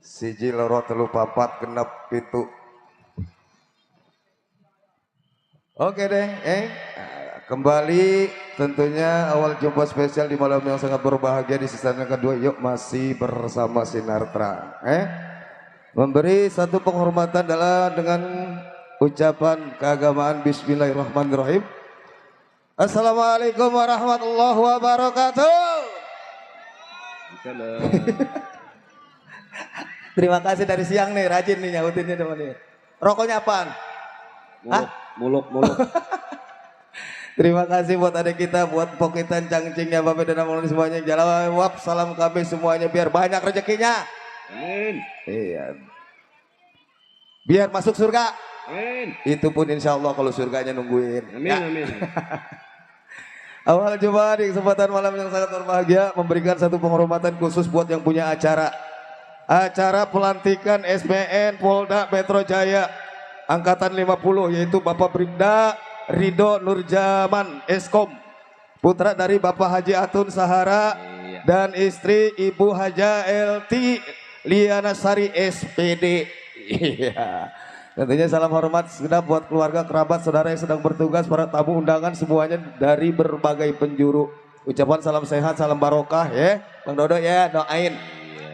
siji loro telu papat genep pitu. Oke deh, kembali tentunya awal jumpa spesial di malam yang sangat berbahagia di season yang kedua. Yuk masih bersama Sinar Terang. Memberi satu penghormatan adalah dengan ucapan keagamaan Bismillahirrahmanirrahim. Assalamualaikum warahmatullahi wabarakatuh. Terima kasih dari siang nih, rajin nih nyautinnya teman nih. Rokoknya apaan? Muluk. Terima kasih buat adik kita, buat pokitan cangcingnya Bapak dan Amon semuanya. Jalawap, salam KB semuanya biar banyak rezekinya. Amin. Iya. Biar masuk surga. Amin. Itu pun insya Allah kalau surganya nungguin. Amin, ya. amin. Awal coba di kesempatan malam yang sangat berbahagia memberikan satu penghormatan khusus buat yang punya acara. Acara pelantikan SPN Polda Metro Jaya Angkatan 50, yaitu Bapak Bribda Ridho Nurjaman Eskom, putra dari Bapak Haji Atun Sahara dan istri Ibu Haja LT Liana Sari SPD. Iya. Tentunya salam hormat segenap buat keluarga, kerabat, saudara yang sedang bertugas, para tamu undangan semuanya dari berbagai penjuru. Ucapan salam sehat, salam barokah ya. Bang Dodo ya, doain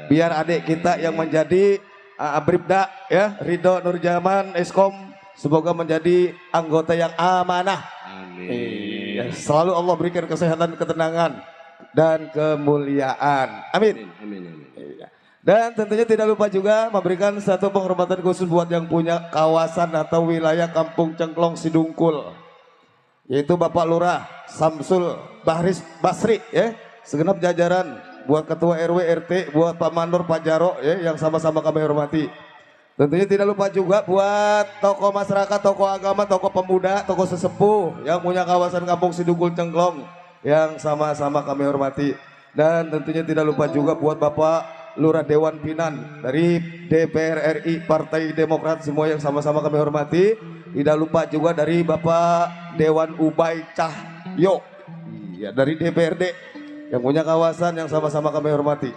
biar adik kita yang menjadi Bribda ya, Ridho Nurjaman Eskom, semoga menjadi anggota yang amanah. Amin. Selalu Allah berikan kesehatan, ketenangan dan kemuliaan. Amin. Amin. Dan tentunya tidak lupa juga memberikan satu penghormatan khusus buat yang punya kawasan atau wilayah Kampung Cengklong Sidungkul, yaitu Bapak Lurah Samsul Basri ya, segenap jajaran, buat ketua RW RT, buat Pak Mandor, Pak Jaro ya, yang sama-sama kami hormati. Tentunya tidak lupa juga buat tokoh masyarakat, tokoh agama, tokoh pemuda, tokoh sesepuh yang punya kawasan Kampung Sidungkul Cengklong yang sama-sama kami hormati. Dan tentunya tidak lupa juga buat Bapak Lurah Dewan Pinan dari DPR RI Partai Demokrat semua yang sama-sama kami hormati. Tidak lupa juga dari Bapak Dewan Ubay Cahyo ya, dari DPRD yang punya kawasan yang sama-sama kami hormati.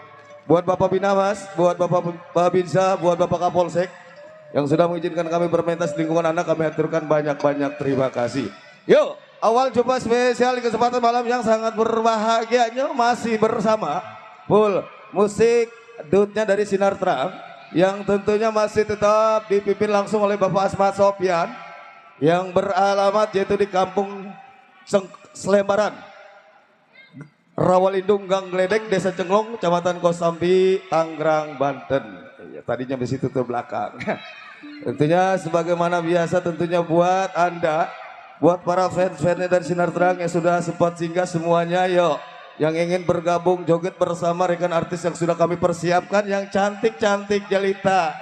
Buat Bapak Binamas, buat Bapak Babinsa, buat Bapak Kapolsek yang sudah mengizinkan kami bermentas di lingkungan Anda, kami aturkan banyak-banyak terima kasih. Yuk, awal jumpa spesial di kesempatan malam yang sangat berbahagianya masih bersama full musik dutnya dari Sinar Terang yang tentunya masih tetap dipimpin langsung oleh Bapak Asmat Sopyan yang beralamat yaitu di Kampung Selembaran, Rawalindung, Gang Gledek, Desa Cenglong, Kecamatan Kosambi, Tangerang, Banten. Ya, tadinya di situ tuh belakang. Tentunya sebagaimana biasa, tentunya buat Anda, buat para fans-fansnya dari Sinar Terang yang sudah sempat singgah semuanya, yuk. Yang ingin bergabung joget bersama rekan artis yang sudah kami persiapkan, yang cantik-cantik jelita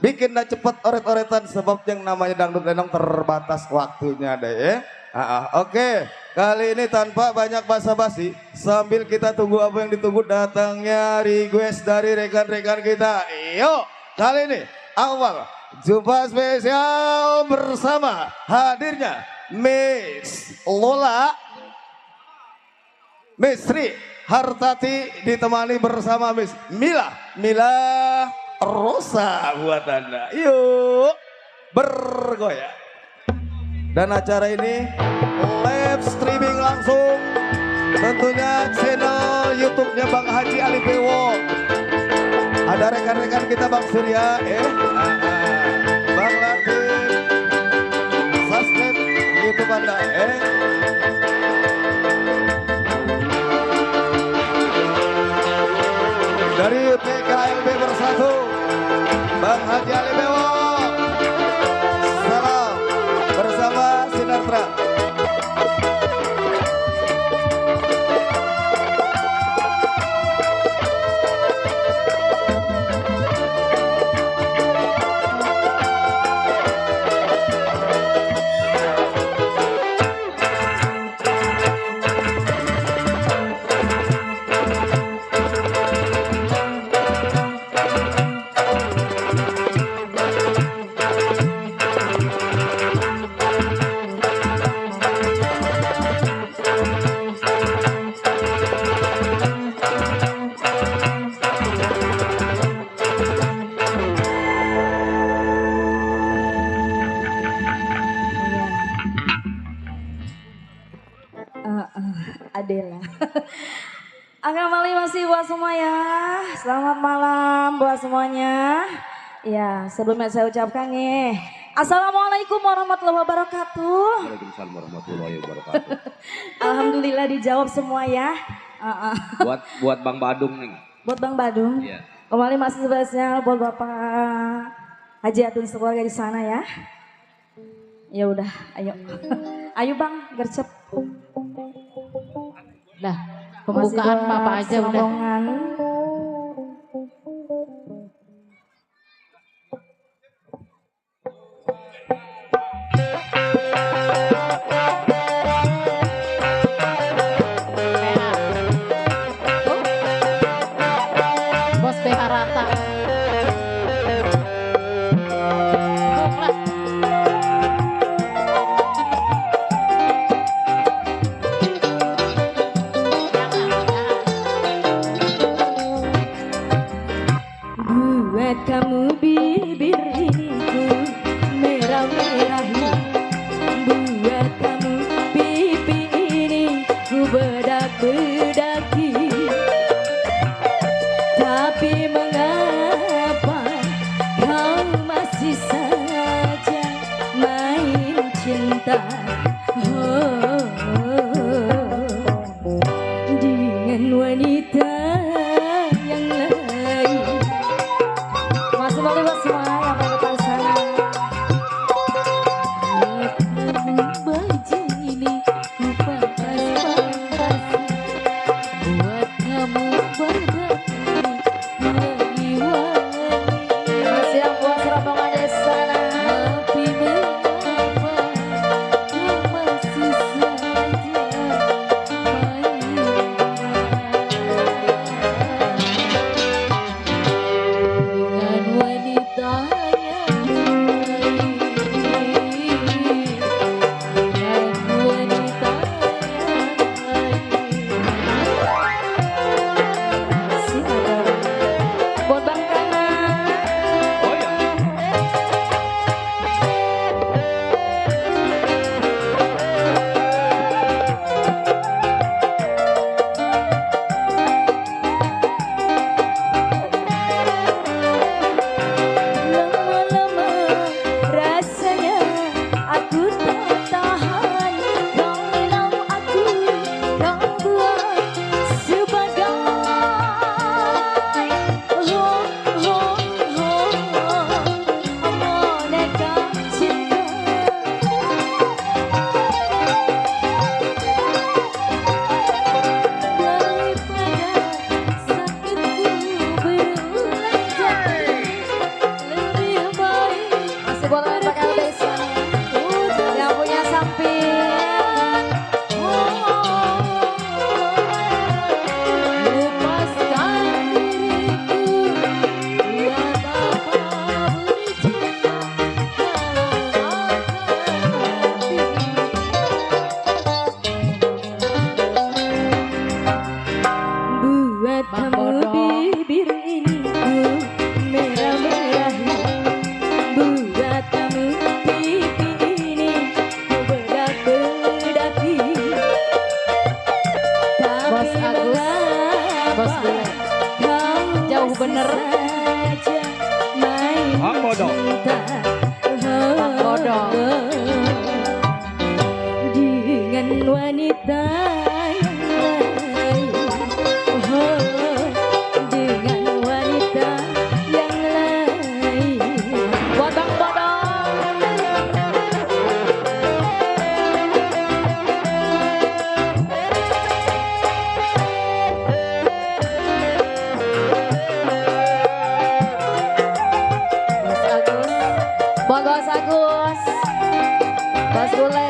bikinlah cepat oret-oretan sebab yang namanya dangdut lenong terbatas waktunya deh ya. Oke, kali ini tanpa banyak basa-basi, sambil kita tunggu apa yang ditunggu, datangnya request dari rekan-rekan kita. Yuk, kali ini awal jumpa spesial bersama hadirnya Miss Lola, Miss Sri Hartati ditemani bersama Miss Mila Rosa buat Anda. Yuk bergoyang. Dan acara ini live streaming langsung tentunya channel YouTube-nya Bang Haji Ali Bewo. Ada rekan-rekan kita Bang Surya Bang Latif, subscribe YouTube Anda dari PKLB Bersatu Bang Haji Ali Bewo. Salam bersama Sinar Terang. buat semua ya. Selamat malam buat semuanya. Ya, sebelumnya saya ucapkan nih, Assalamualaikum warahmatullahi wabarakatuh. Waalaikumsalam warahmatullahi wabarakatuh. Alhamdulillah dijawab semua ya. Buat Bang Badung nih. Buat Bang Badung. Iya. Kembali masih spesial buat Bapak Haji Atun sekeluarga di sana ya. Ya udah, ayo. Ayo Bang, gercep. Dah, pembukaan Bapak aja udah. Rombongan. Bos BH Rata. Buat kamu bibir ini ku merah-merahi, buat kamu pipi ini ku bedak-bedaki. Tapi mengapa kau masih saja main cinta dengan wanita yang lain. Masih boleh buat semua yang ada di sana. Baju ini ku panas-panasin, buat kamu berdiri wangi-wangi. Masih yang buat rombongan di sana. Tapi mengapa kau masih saja main dengan wanita yang lain, dengan wanita yang lain. Buat Bang Kana. Oh ya. Lama-lama rasanya aku tak tahan. Kalau aku kau buat sebagai boneka cinta. Daripada sakitku berulang kali, lebih baik Masih boleh pakai LBC yang punya samping. lepaskan diriku. Buat apa beri cinta kalau akan mati. Buat Bang kamu Bodoh. bibir ini ku merah-merahi, buat kamu pipi ini ku bedak-bedaki. Bos Tapi Agus, Bos mengapa Bule. kau Jauh masih bener. saja main Bang Bodoh. cinta Bang Bodoh. dengan wanita yang lain. Dengan wanita yang lain. Buat Bang Bodoh. Bos Agus, Buat Bos Agus. Bos Bule.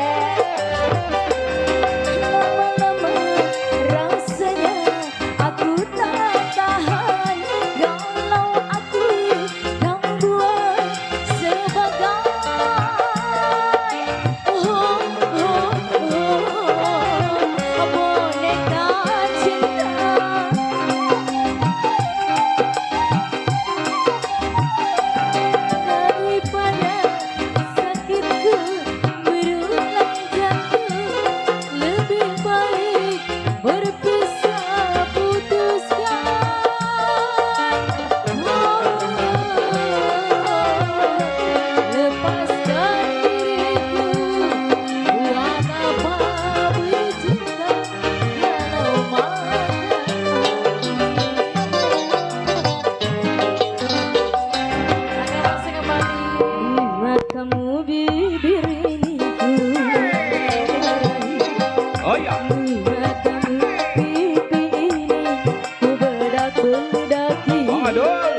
Adul.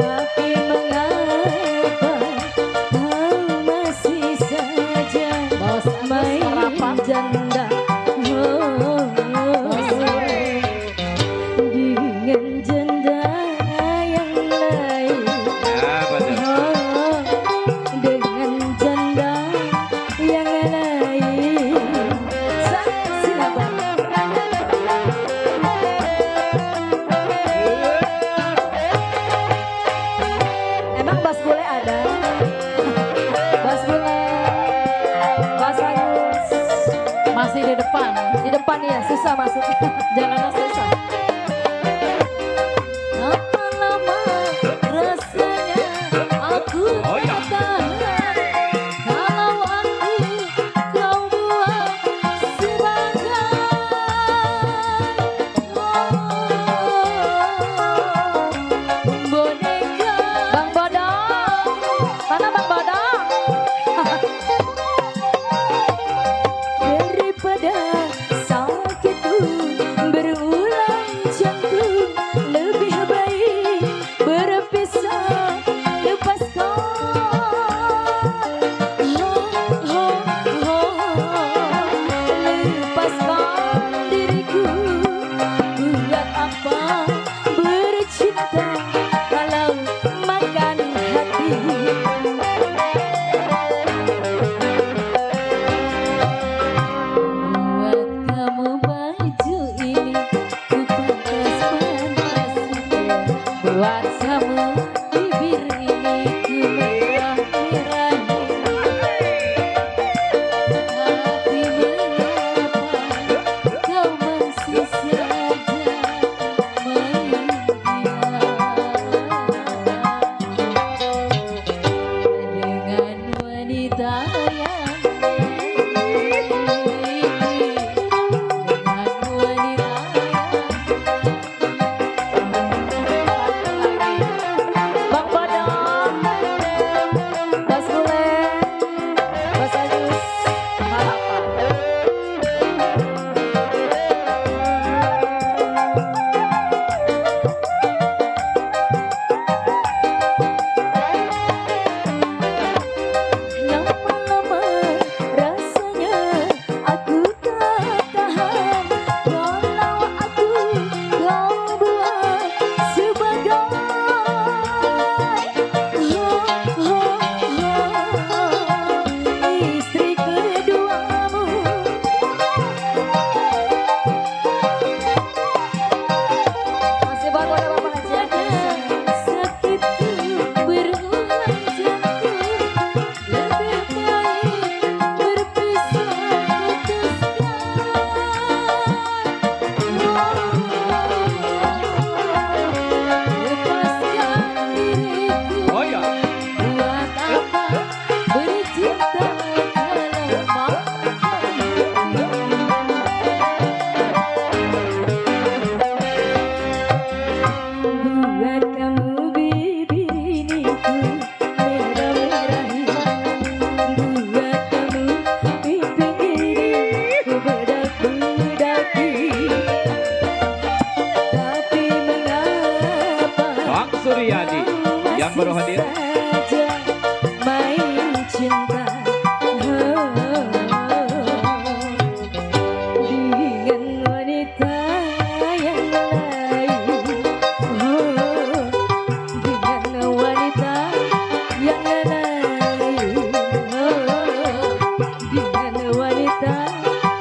Tapi mengapa kau masih saja Bos Agus main merapat. janda dengan janda yang lain, Ya betul. dengan janda yang lain. Silakan. Emang Bas Bule ada? Bas Bule, Bas Agus. Masih di depan. Di depan ya, susah masuk. Jalannya susah. Lama-lama rasanya aku Oh, iya. tak tahan. Kalau aku kau buat sebagai boneka. Bang Bodong, mana Bang Bodong? Daripada sakitku berulang jantung, lebih baik berpisah, lepaskan. Lepaskan diriku. Buat apa bercinta kalau makan hati? Buat kamu baju ini ku pantas-pantas, buat kamu bibir ini ku merah-merahi. Tapi mengapa kau masih saja main dengan wanita yang Bang Bodong, Bas Bule, Bas Agus, Malapan. Lama-lama rasanya aku tak tahan. Kalau aku kau buat sebagai istri keduamu. Masih baru ada Bapak Haji Agus. Sakitku berulang jantung, lebih baik berpisah, lepaskan diriku. Oh ya. Buat apa bercinta kalau makan buat kamu bibir ini ku merah-merahi. Buat kamu pipi ini ku bedak-bedaki. Tapi mengapa Bang Suryadi yang baru hadir. saja main cinta dengan wanita yang lain, dengan wanita yang lain, dengan wanita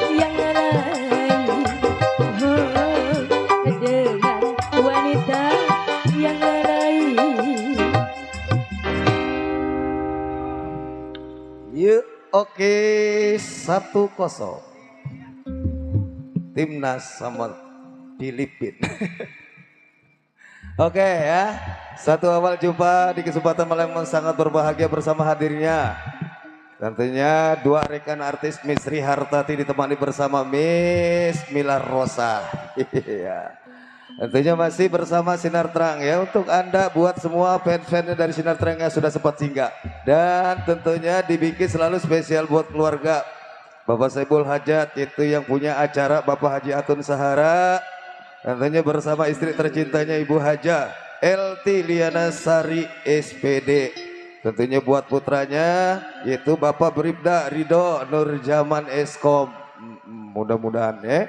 yang lain, dengan wanita yang lain. Yuk, oke, 1-0. Timnas sama Filipina. Oke ya, satu awal jumpa di kesempatan malam yang sangat berbahagia bersama hadirnya. Tentunya dua rekan artis Miss Sri Hartati ditemani bersama Miss Mila Rosa. Iya. Tentunya masih bersama Sinar Terang ya, untuk Anda buat semua fans-fansnya dari Sinar Terang yang sudah sempat singgah. Dan tentunya dibikin selalu spesial buat keluarga Bapak Saibul Hajat, itu yang punya acara Bapak Haji Atun Sahara. Tentunya bersama istri tercintanya Ibu Haja LT Liana Sari SPD. Tentunya buat putranya yaitu Bapak Bribda Ridho Nurjaman Eskom. Mudah-mudahan ya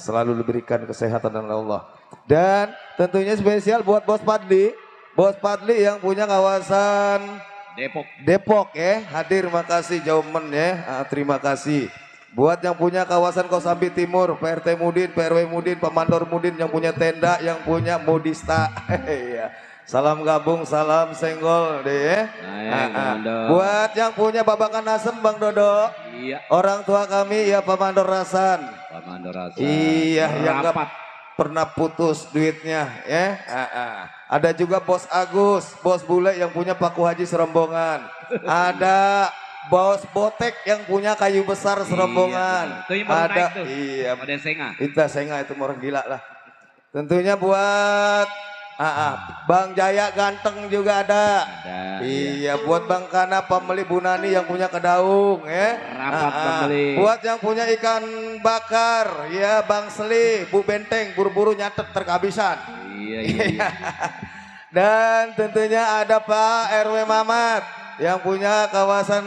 selalu diberikan kesehatan oleh Allah. Dan tentunya spesial buat Bos Padli. Bos Padli yang punya kawasan Depok ya, hadir, makasih Jaumen ya. Terima kasih. Buat yang punya kawasan Kosambi Timur, PRT Mudin, PRW Mudin, Pak Mandor Mudin, yang punya tenda, yang punya Modista. Salam gabung, salam senggol deh ya. Buat yang punya babakan asem Bang Dodo. Iya. Orang tua kami ya Pak Mandor Rasan. Pak Mandor Rasan. Iya, yang gak rapat. pernah putus duitnya ya. Ada juga Bos Agus, Bos Bule yang punya Paku Haji serombongan. Ada Bos Botek yang punya kayu besar serombongan. Iya, itu yang baru ada naik tuh. iya. Ada senga. Senga itu orang gila lah. Tentunya buat Bang Jaya ganteng juga ada. Iya, buat Bang Kana pembeli Bu Nani yang punya Kedaung ya. Rapat pembeli. Buat yang punya ikan bakar ya Bang Seli, Bu Benteng buru-buru nyatet terkehabisan. Iya. Dan tentunya ada Pak RW Mamat yang punya kawasan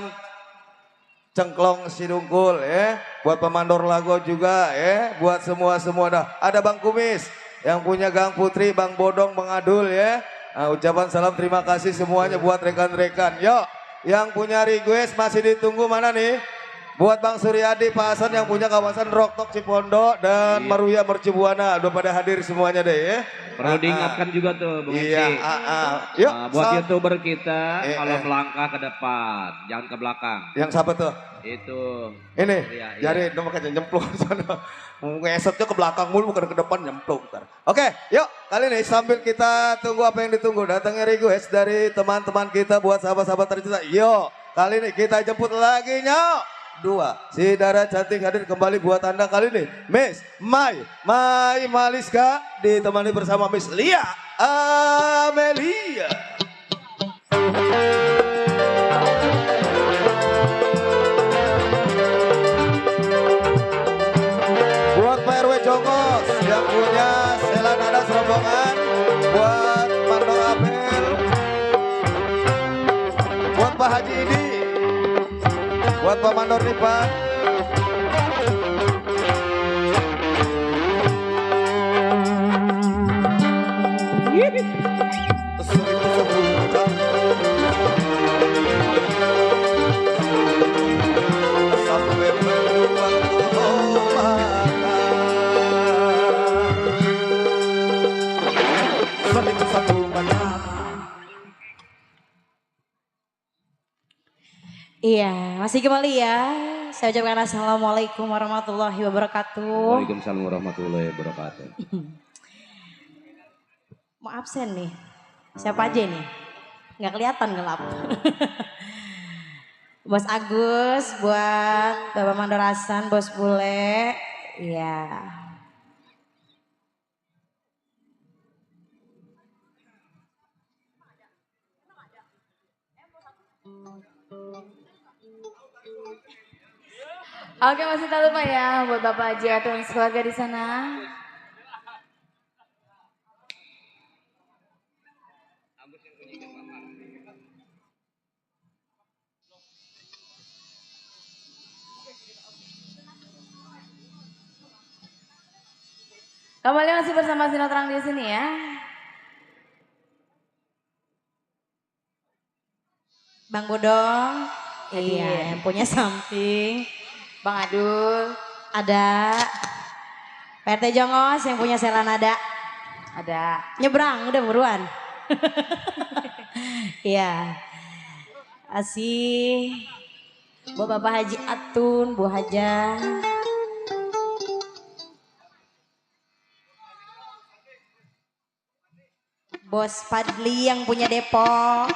Cengklong Sidungkul ya. Buat pemandor Lago juga ya. Buat semua dah. Ada Bang Kumis yang punya Gang Putri, Bang Bodong, Bang Adul ya. Ucapan salam terima kasih semuanya buat rekan-rekan. Yuk, yang punya request masih ditunggu mana nih? Buat Bang Suryadi, Pak Hasan yang punya kawasan Roktok Cipondo dan Maruya Mercubuana, udah pada hadir semuanya deh ya. Perlu diingatkan juga tuh Bung Iya, MC. Yuk, buat YouTuber kita kalau melangkah ke depan, jangan ke belakang. Yang siapa tuh? Itu. Ini, Iya. jari nomor kaca nyemplung sana. Ngesetnya ke belakang mulu bukan ke depan nyemplung ntar. Oke, yuk kali ini sambil kita tunggu apa yang ditunggu, datangnya request dari teman-teman kita buat sahabat-sahabat tercinta. Yuk, kali ini kita jemput lagi nyok. 2, si Dara cantik hadir kembali buat Anda kali ini. Miss Mai Maliska ditemani bersama Miss Lia Amelia. Buat Pak RW Jongos yang punya Sela Nada serombongan. Buat Mandor Abel. Buat Pak Haji Idi. Buat Pak Mandor Nipan. Sampai berjuang Iya, masih kembali ya. Saya ucapkan assalamualaikum warahmatullahi wabarakatuh. Waalaikumsalam warahmatullahi wabarakatuh. Mau absen nih, siapa aja nih? Nggak kelihatan gelap. Bos Agus, buat Bapak Mandor Hasan, Bos Bule, iya. Oke, masih tak lupa ya buat Bapak Haji atau keluarga di sana. Kembali masih bersama Sinotrang di sini ya. Bang Bodong, iya, yang punya samping. Bang Adul, ada. PRT Jongos yang punya Sela Nada, ada. Nyebrang, udah buruan. Iya. Asih. Buat Bapak Haji Atun, Bu Haja. Bos Padli yang punya Depok.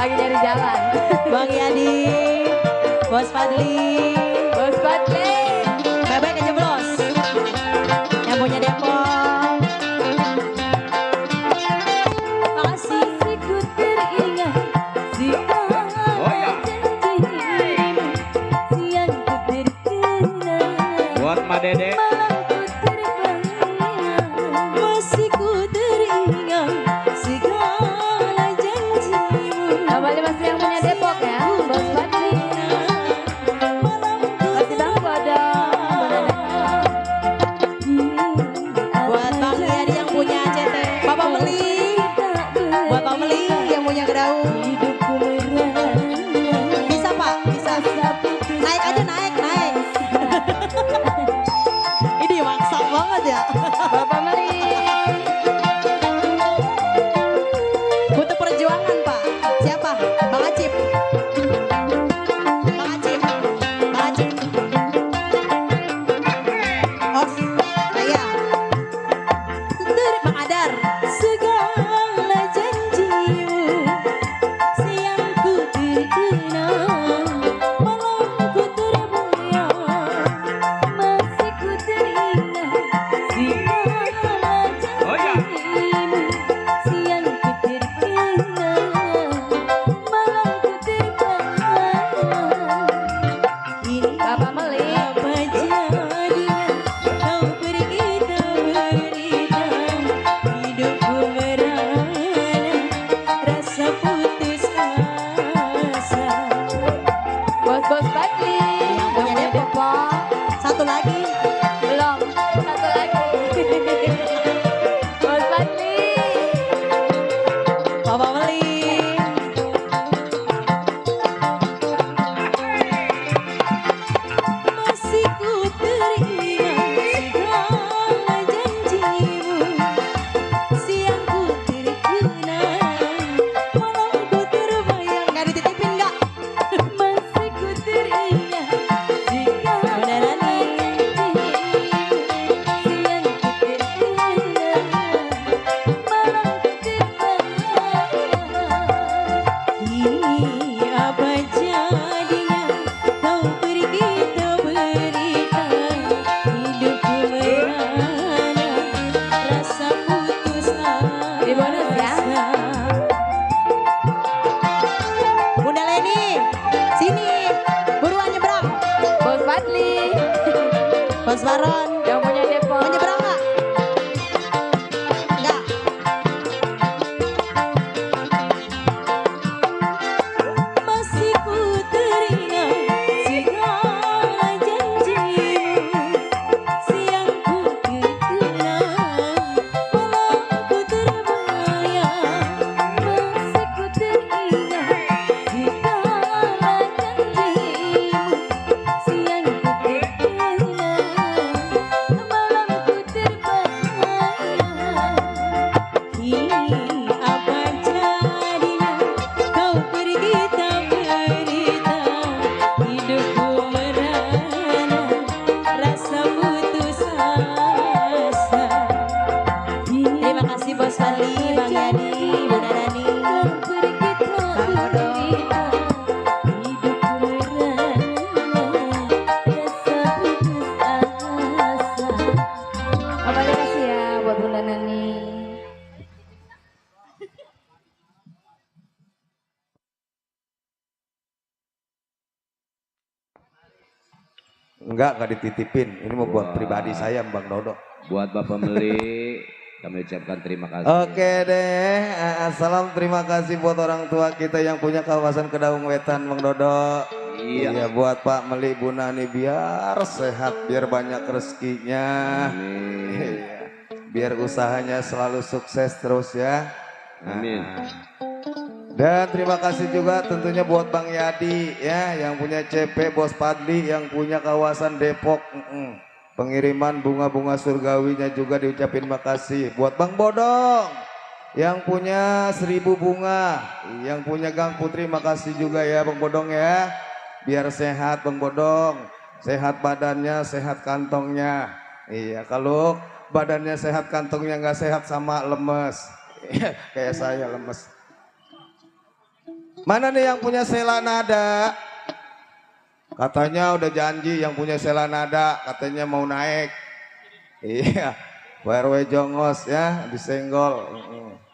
Lagi nyari jalan. Bang Yadi, Bos Fadli, Bos Fadli. Bebek kejeblos. Yang punya Depok. Makasih. Ku teringat segala Oh ya. janjimu. Siang ku terkenang. Buat Ma Dede. Malam ku terbayang. Masih ku teringat segala janjimu. Kembali masih yang punya Depok ya, Bos Fadli. Masih Bang Bodong. Buat Bang Yadi yang punya CT. Bapak Meli. Buat Bang Meli yang punya Gedaung. Hidupku merana. Bisa Pak, bisa. Naik aja, naik. Ini maksa banget ya. Bapak Meli. Butuh perjuangan Pak. Siapa? Bang Acip. Bang Acip. Bang Acip. Oh, saya. Bang Adar. Segala janjimu siang ku terkenang, malam ku terbayang. Masih ku teringat segala Oh ya. janjimu. Siang ku terkenang, malam ku terbayang. Ini Bapak Meli. apa jadinya kau pergi tak berita, hidupku merana rasa putus asa. Bos Fadli. Yang punya Depok. Satu lagi. Belum. Satu lagi. Bos Fadli. Bapak Meli. Masih ku teringat segala janjimu. Siang ku terkenang, malam ku terbayang. Gak dititipin gak? Masih ku teringat segala Udah Rani. janjimu. Siang ku terkenang, malam ku terbayang. Kini apa jadinya kau pergi tak berita, hidupku merana rasa putus asa. Di bonus ya. Bunda Leni, sini, buruan nyebrang. Bos Fadli. Bos Baron, Yang punya Depok. mau nyebrang nggak? Nggak. Masih ku teringat segala janjimu. Siang ku terkenang, malam ku terbayang. Masih ku teringat segala janjimu. Siang ku terkenang, malam ku terbayang. Kini apa jadinya kau pergi tak berita, hidupku merana rasa putus asa. Terima kasih Bos Fadli, Bang Yani, Bunda Rani. Bang Bodong. Terima kasih ya buat Bunda Nani. Enggak dititipin. Ini mau buat pribadi saya Bang Dodo. Buat Bapak Meli, kami ucapkan terima kasih. Oke deh, salam terima kasih buat orang tua kita yang punya kawasan Kedaung Wetan Bang Dodo. Iya, buat Pak Meli Bu Nani biar sehat, biar banyak rezekinya. Amin. Iya. Biar usahanya selalu sukses terus ya. Amin. Dan terima kasih juga tentunya buat Bang Yadi ya yang punya CP, Bos Padli yang punya kawasan Depok. Pengiriman bunga-bunga surgawinya juga diucapin makasih. Buat Bang Bodong yang punya 1000 bunga, yang punya Gang Putri makasih juga ya Bang Bodong ya. Biar sehat Bang Bodong, sehat badannya, sehat kantongnya. Iya, kalau badannya sehat kantongnya nggak sehat sama lemes. Kayak saya lemes. Mana nih yang punya sela nada? Katanya udah janji yang punya sela nada, katanya mau naik. Iya, Pak RW Jongos ya, disenggol.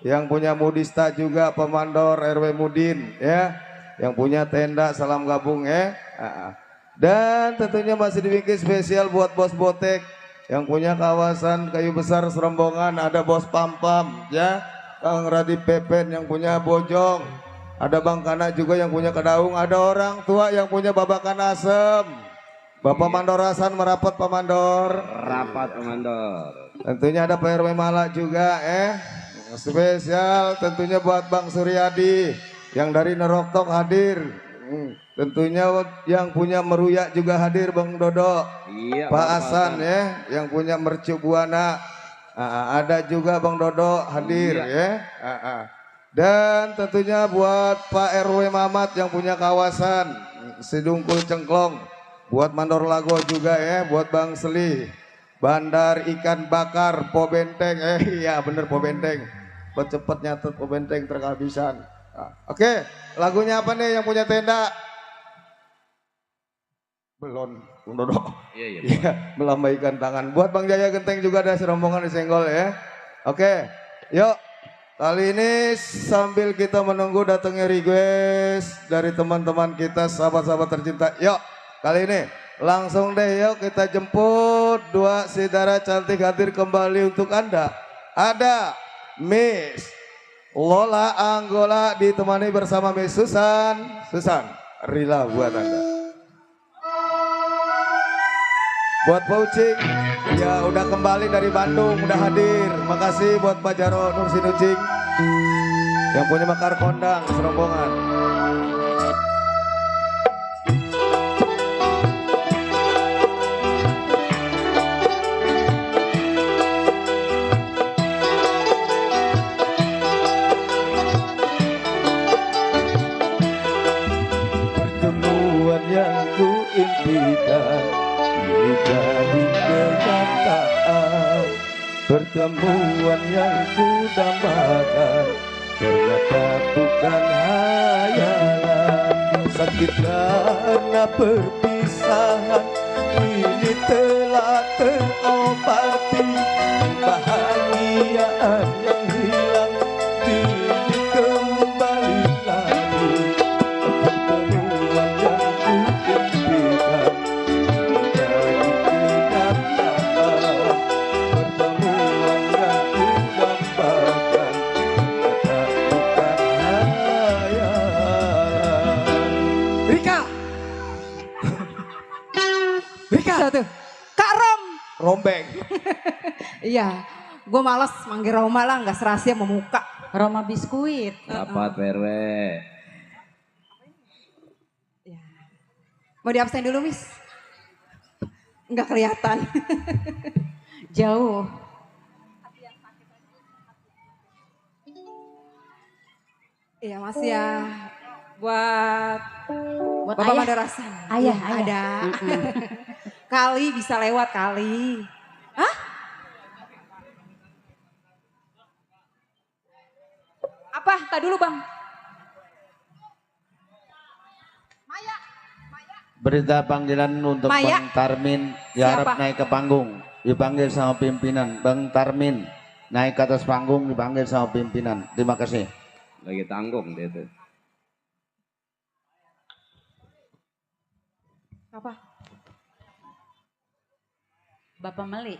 Yang punya Mudista juga Pemandor RW Mudin ya. Yang punya tenda salam gabung ya. Dan tentunya masih dibikin spesial buat Bos Botek. Yang punya kawasan Kayu Besar Serombongan, ada Bos Pampam ya. Kang Radi Pepen yang punya Bojong. Ada Bang Kana juga yang punya Kedaung. Ada orang tua yang punya Babakan Asem. Bapak Mandor Hasan merapat Pak Mandor. Rapat Mandor. Tentunya ada Pak RW Malak juga spesial tentunya buat Bang Suryadi yang dari Neroktok hadir. Tentunya yang punya Meruyak juga hadir Bang Dodo. Iya, Pak Hasan ya yang punya Mercu Buana. Ada juga Bang Dodo hadir ya. Dan tentunya buat Pak RW Mamat yang punya kawasan Sidungkul Cengklong. Buat Mandor Lago juga ya, buat Bang Seli. Bandar ikan bakar Po Benteng. Iya bener Po Benteng. Cepet nyatet Po Benteng terkehabisan. Oke, lagunya apa nih yang punya tenda? Belum, Bang Dodo. Iya, melambaikan tangan. Buat Bang Jaya Genteng juga ada serombongan disenggol ya. Oke, yuk. Kali ini sambil kita menunggu datangnya request dari teman-teman kita, sahabat-sahabat tercinta. Yuk, kali ini langsung deh yuk kita jemput dua saudara cantik hadir kembali untuk Anda. Ada Miss Lola Anggola ditemani bersama Miss Susan. Susan, Rila buat Anda. Buat Paucing, ya udah kembali dari Bandung, udah hadir. Makasih buat Pak Jaro Nur Sinucing yang punya Makar Kondang serombongan. Pertemuan yang ku impikan ini jadi kenyataan. Pertemuan yang ku dambakan ternyata bukan hayalan. Sakit karena perpisahan ini telah terobati. Kebahagiaan yang hilang kini kembali lagi. Pertemuan yang ku impikan jadi kenyataan. Pertemuan yang ku dambakan ternyata bukan hayalan. Rika! Rika! Satu. Kak Rom. Rombeng. Iya, gue males manggil Roma lah, nggak serasi sama muka. Roma biskuit. Rapat RW. Ya. Mau diabsen dulu, Miss? Nggak kelihatan. Jauh. Iya, Mas ya. Buat Buat Bapak ayah. Madarasan. Ayah, Iya, ayah. ada. Kali bisa lewat kali. Hah? Apa? Tak dulu, Bang. Berita panggilan untuk Maya. Bang Tarmin Siapa? diharap naik ke panggung, dipanggil sama pimpinan. Bang Tarmin naik ke atas panggung, dipanggil sama pimpinan. Terima kasih. Lagi tanggung dia tuh. Apa? Bapak Meli.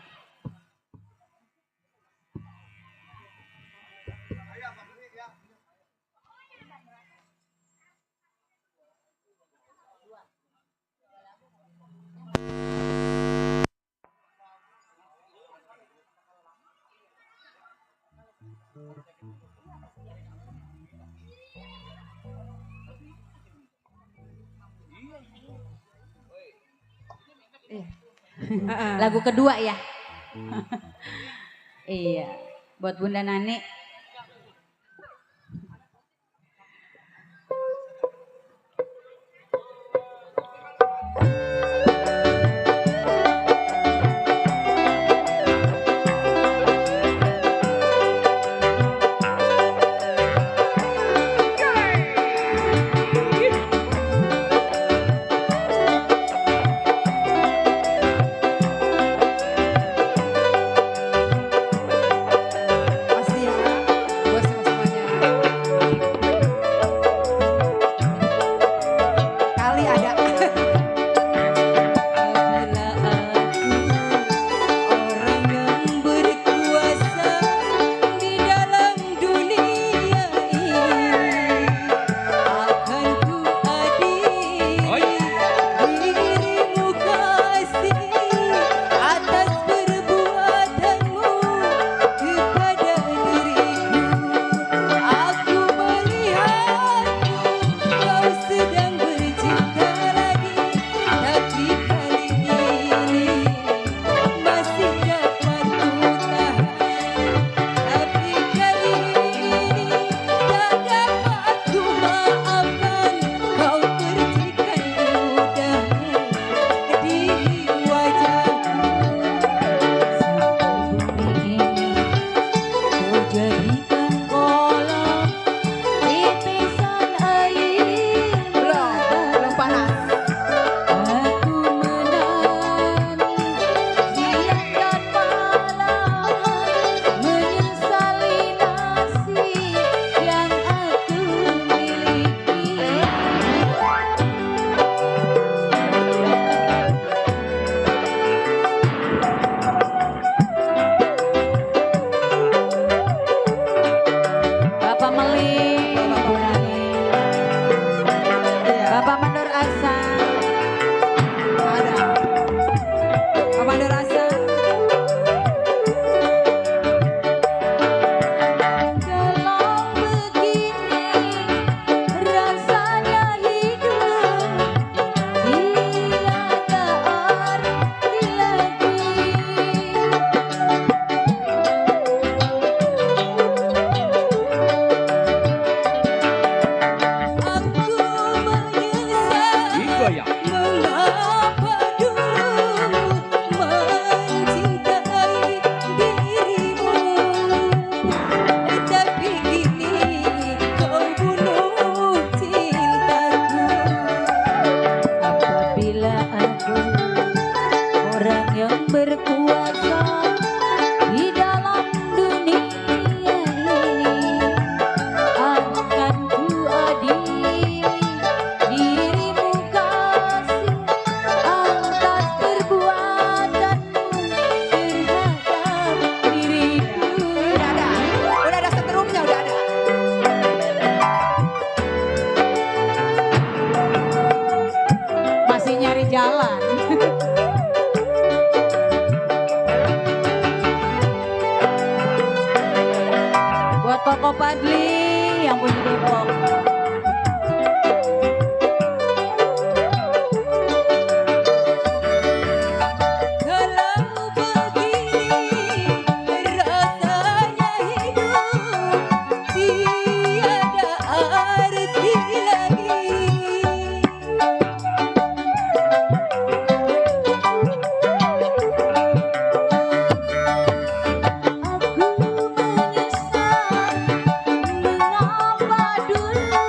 Lagu kedua ya. Iya. Buat Bunda Nani. Depok. Kalau begini rasanya hidup tiada arti lagi. Aku menyesal mengapa dulu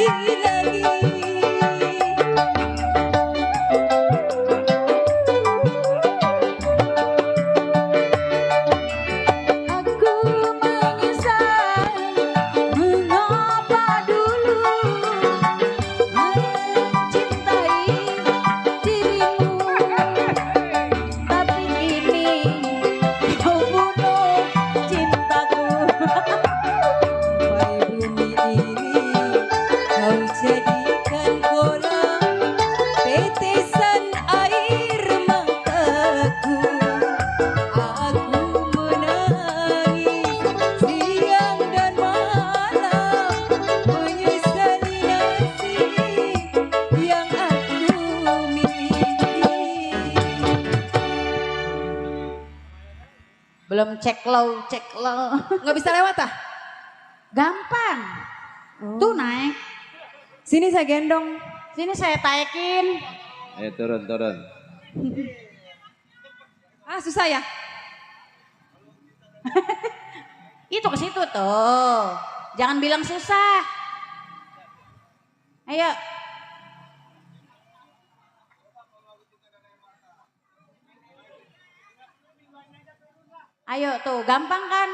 lagi. Aku menyesal mengapa dulu mencintai dirimu, tapi kini kau bunuh cintaku. Sampai bumi ini kau jadikan kolam tetesan air mataku. Aku menangis siang dan malam menyesali nasib yang aku miliki. Belum cek low. Nggak bisa lewat ah? Gampang. Tuh naik. Sini saya gendong. Sini saya taikin. Turun. Ah susah ya? Itu ke situ tuh. Jangan bilang susah. Ayo. Ayo tuh, gampang kan?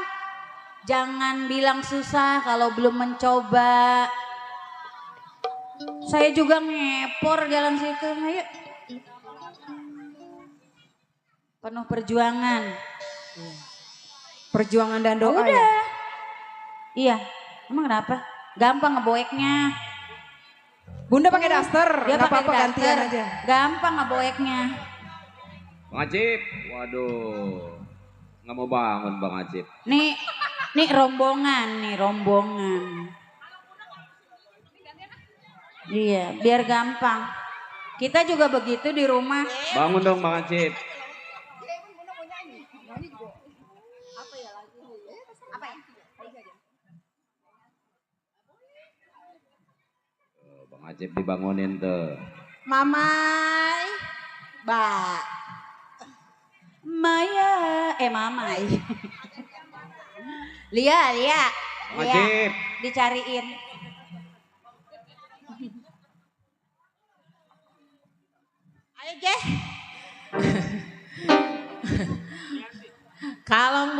Jangan bilang susah kalau belum mencoba. Saya juga ngepor jalan situ. Ayo. Penuh perjuangan. Perjuangan dan doa ya? Udah. Iya. Emang kenapa? Gampang ngeboeknya. Bunda pakai daster, Dia nggak pakai apa-apa gantian daster. aja. Gampang ngeboeknya. Bang Acip, waduh. Nggak mau bangun Bang Acip. Nih rombongan. Iya, biar gampang. Kita juga begitu di rumah. Bangun dong Bang Acip. Bang Acip dibangunin tuh. Mamai. Ba. Mamai. Lia. Bang Acip. Dicariin. Ayo Jeh. Kalau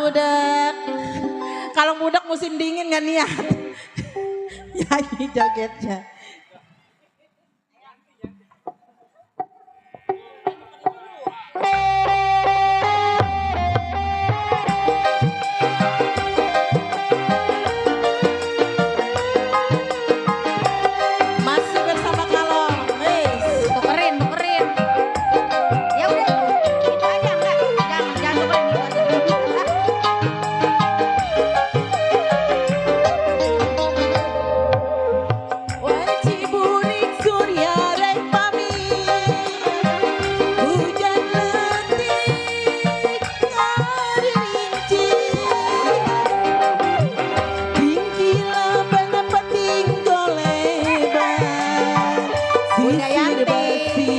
budak musim dingin gak niat. Nyanyi jogetnya. Masih bersama Kalong. Wis. Tukerin. Ya udah, itu aja enggak. Jangan tukerin itu aja. Wajib burik surya rek pami. Hujan letik ngarincing. Tinggilah pendapat tinggoleban. Bunda Sisir Yanti. basi,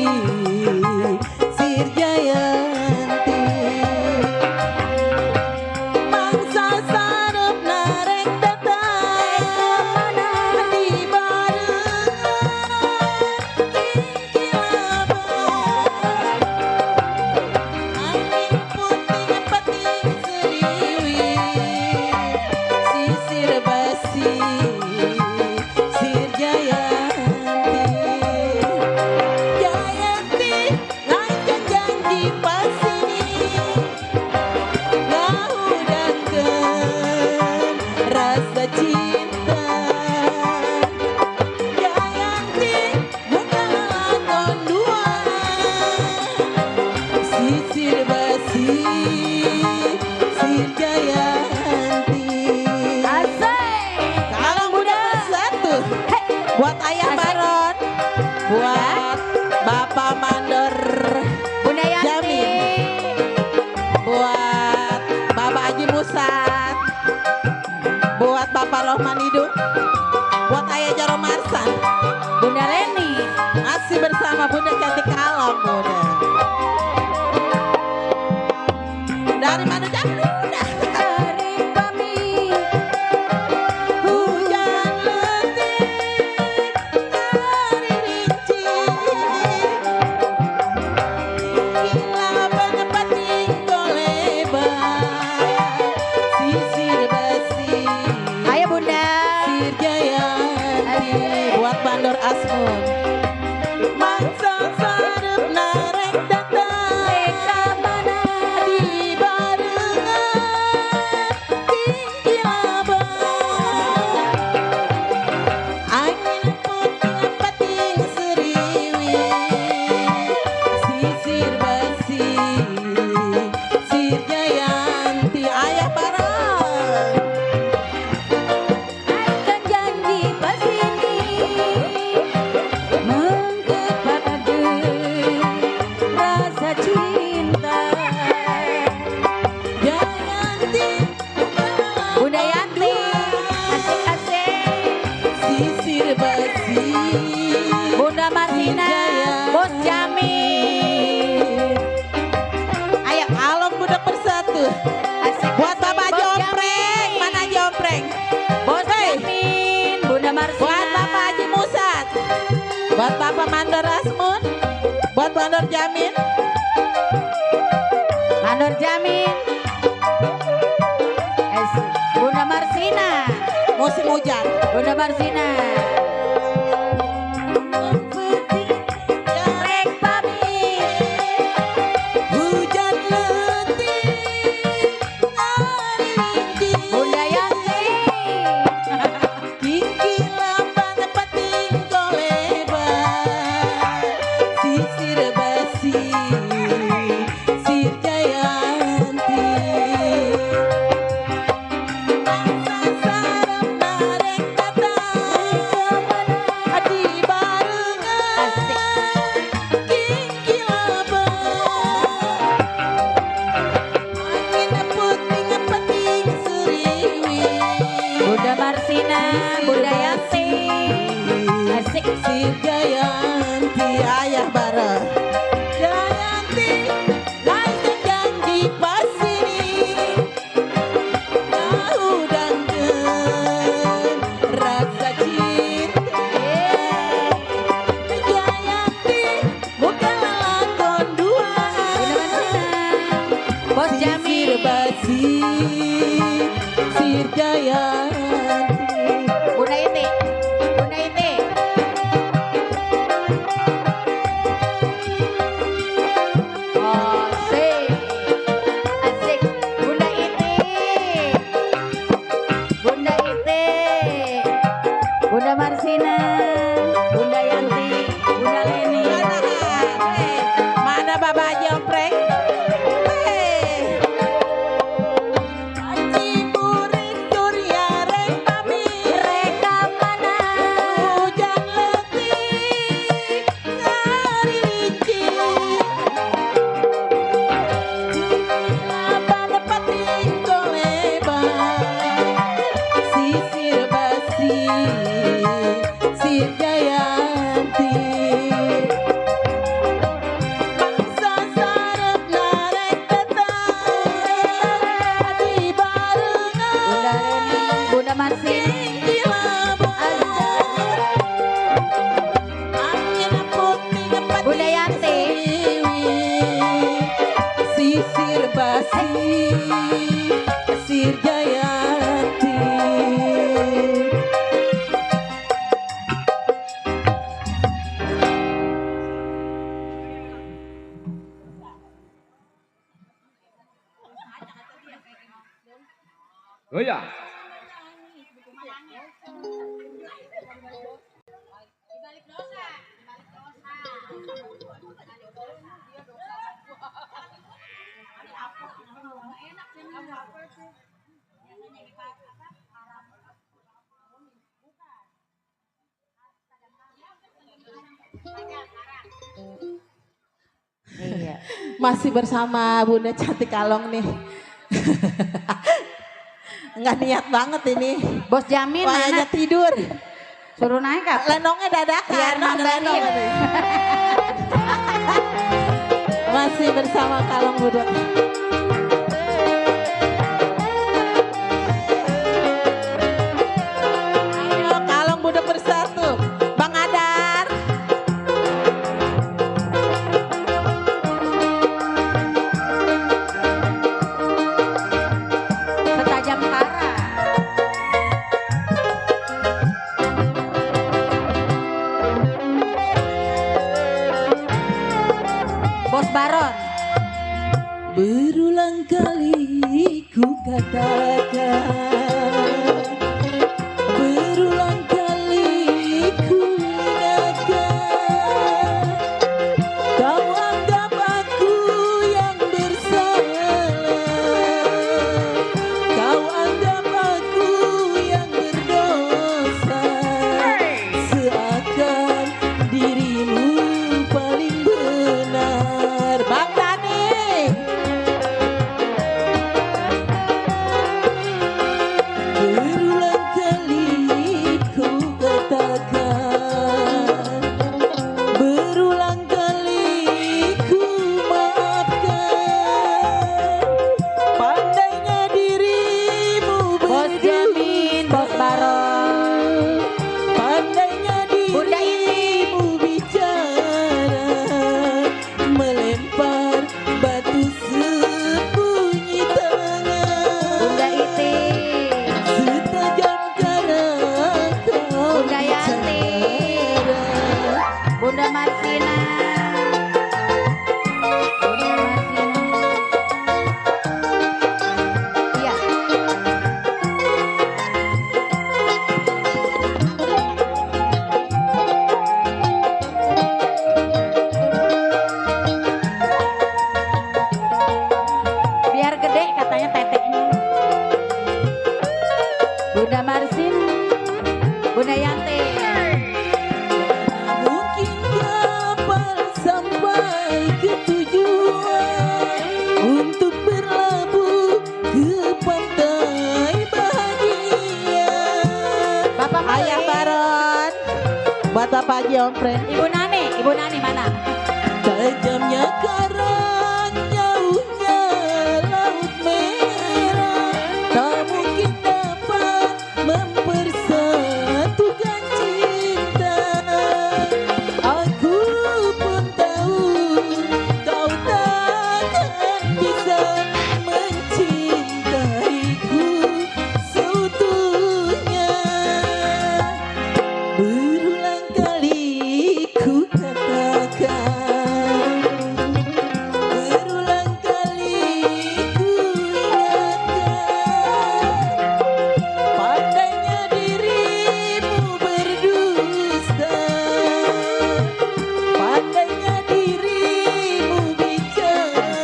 Sir Jayanti. Mangsa sarep narek datang di barengan kilaban. Angin puting peting seriwit, sisir basi, Sir Jayanti. Jayanti lanjut janji pasini, ngahudangkeun rasa cinta. Jayanti bunga lakon dua, sisir basi, Sir Jayanti. Kalau budak satu, buat ayah Baron, buat Bapak Mandor, Bunda Yanti. Jamin. Buat Bapak Haji Musat, buat Bapak Rohman Hidung, buat Ayah Jaro Marsan. Bunda Leni. Masih bersama Bunda Cantik Kalong, Bunda. Dari mana Bunda? Dari pami. Hujan letik Mandor Asmun. Mangsa sarep narek datang Reka mana di barengan tinggi labang. Angin putih pating seriwi sisir basi sir Jayanti ayah barang. akan janji pasini mengkepada Rasa cinta Jayanti Bunda Yanti asik-asik sisir basi Bunda Martina Bos Jamin ayo along budak bersatu asik buat Bapak Bos Jompreng Jamin. mana Jompreng Bos Hei. Jamin Bunda Martina buat Bapak Haji Musat buat Bapak Mandor Asmun buat Mandor Jamin Mandor Jamin Bunda Marsina musim hujan Bunda Marsina Rek pamit hujan letih hari rintik Bunda Yanti Kiki lamban pating kolebar sisir basi sir Jayanti mangsa sarep narek datang adi barengan Kiki labang angin puting pating seriwi Bunda Marsina Bunda Yanti asik si Jayanti ayah bara Jayanti lain janji pasini tahu dangkeun rasa cinta Jayanti bukan lakon dua Bos sir Jamin basi sir Jayanti Bunda Iti Bunda Iti asik asik Bunda Iti Bunda Iti Bunda Marsina Bunda Yanti Bunda Leni Mana Bapak Jompreng? Haji murid Surya Reng pamit. Reka mana Hujan letih hari licin. Laban pating kolebar sisir basi sir Jayanti. Mangsa sarep narek datang di barengan Bunda Leni Bunda Marsina tinggi labang. Angin puting pating Bunda Yanti sisir basi sir Jayanti. Oh ya. iya Masih bersama Bunda Cantik Kalong nih. Nggak niat banget ini. Bos Jamin Kayaknya mana tidur. suruh naik apa Lenongnya dadakan. Biar Ada nambahin. lenong nih. Masih bersama Kalong Bunda. Ayo Kalong Bunda bersatu. Bang Adar. setajam kara Buat Bapak Haji Ompren. Ibu Nani mana? Tajamnya karang, jauhnya laut merah, tak mungkin dapat mempersatukan cinta. Aku pun tahu kau takkan bisa mencintaiku seutuhnya. Berulang kali ku katakan, berulang kali ku ingatkan, pandainya dirimu berdusta, pandainya dirimu bicara,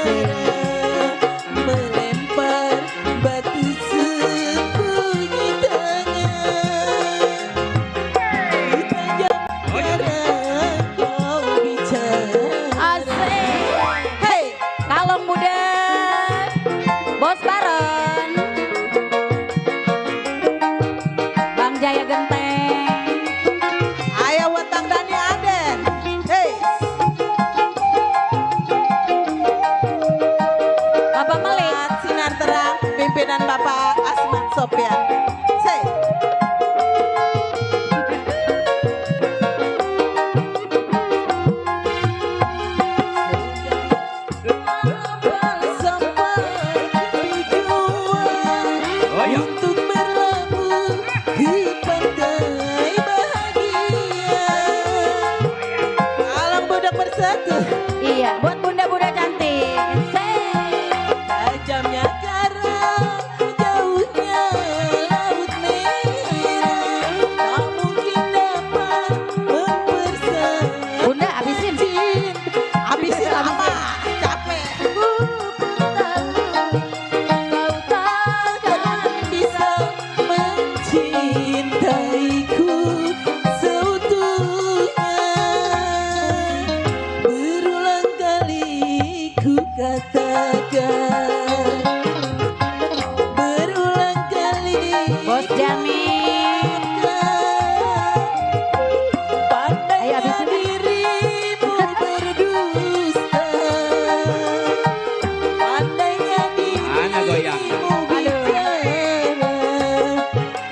melempar batu sembunyi tangan. Kau bicara. Asik. Hei, kalong muda. Bos Baron. Bang Jaya Genteng. Ayo buat Bang Dani Aden. Hei, Bapak Melik. buat Sinar Terang pimpinan Bapak Asmat Sopyan. Say. Sampai tujuan Oh ya. untuk berlabuh di pantai bahagia. Alam budak bersatu. Iya, buat bunda-bunda cantik. Tajamnya karang, jauhnya laut merah, tak mungkin dapat mempersatukan. Bunda habisin. Habisin lama, capek. Kau takkan Bisa mencintaiku seutuhnya. Berulang kali ku katakan, berulang kali Bos Jamin. Ayo, pandainya habisin. dirimu berdusta, pandainya Mana goyang? dirimu bicara,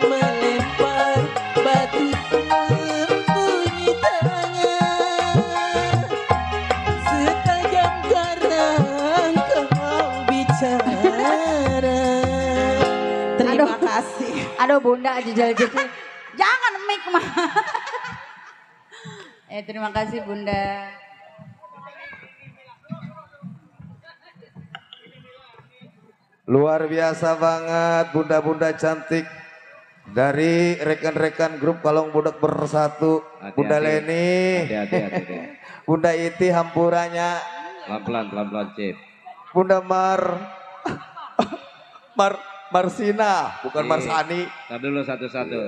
melempar batu sembunyi tangan. Setajam karang kau bicara. Terima kasih. Aduh bunda jejel-jejel. Jangan mic mah. Terima kasih bunda. Luar biasa banget bunda-bunda cantik dari rekan-rekan grup Kalong Budak Bersatu. Hati-hati. Bunda Leni, Hati-hati. Bunda Iti hampurannya, Pelan-pelan, Cip. Bunda Marsina, bukan Iya. Marsani. Tar dulu satu-satu.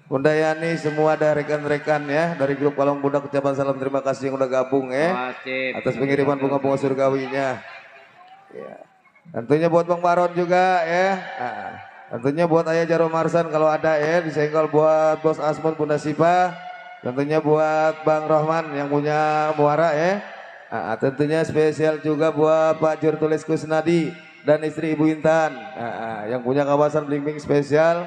Bunda Yani, semua ada rekan-rekan ya dari grup Kalong Budak, ucapan salam terima kasih yang udah gabung ya Awas, Cip. atas pengiriman bunga-bunga surgawinya. Ya. Tentunya buat Bang Baron juga ya. Nah, tentunya buat Ayah Jaro Marsan kalau ada ya, disenggol buat Bos Asmon, Bunda Sipa. Tentunya buat Bang Rohman yang punya muara ya. Nah, tentunya spesial juga buat Pak Jurtulis Kusnadi dan istri Ibu Intan. Nah, yang punya kawasan Blimbing spesial.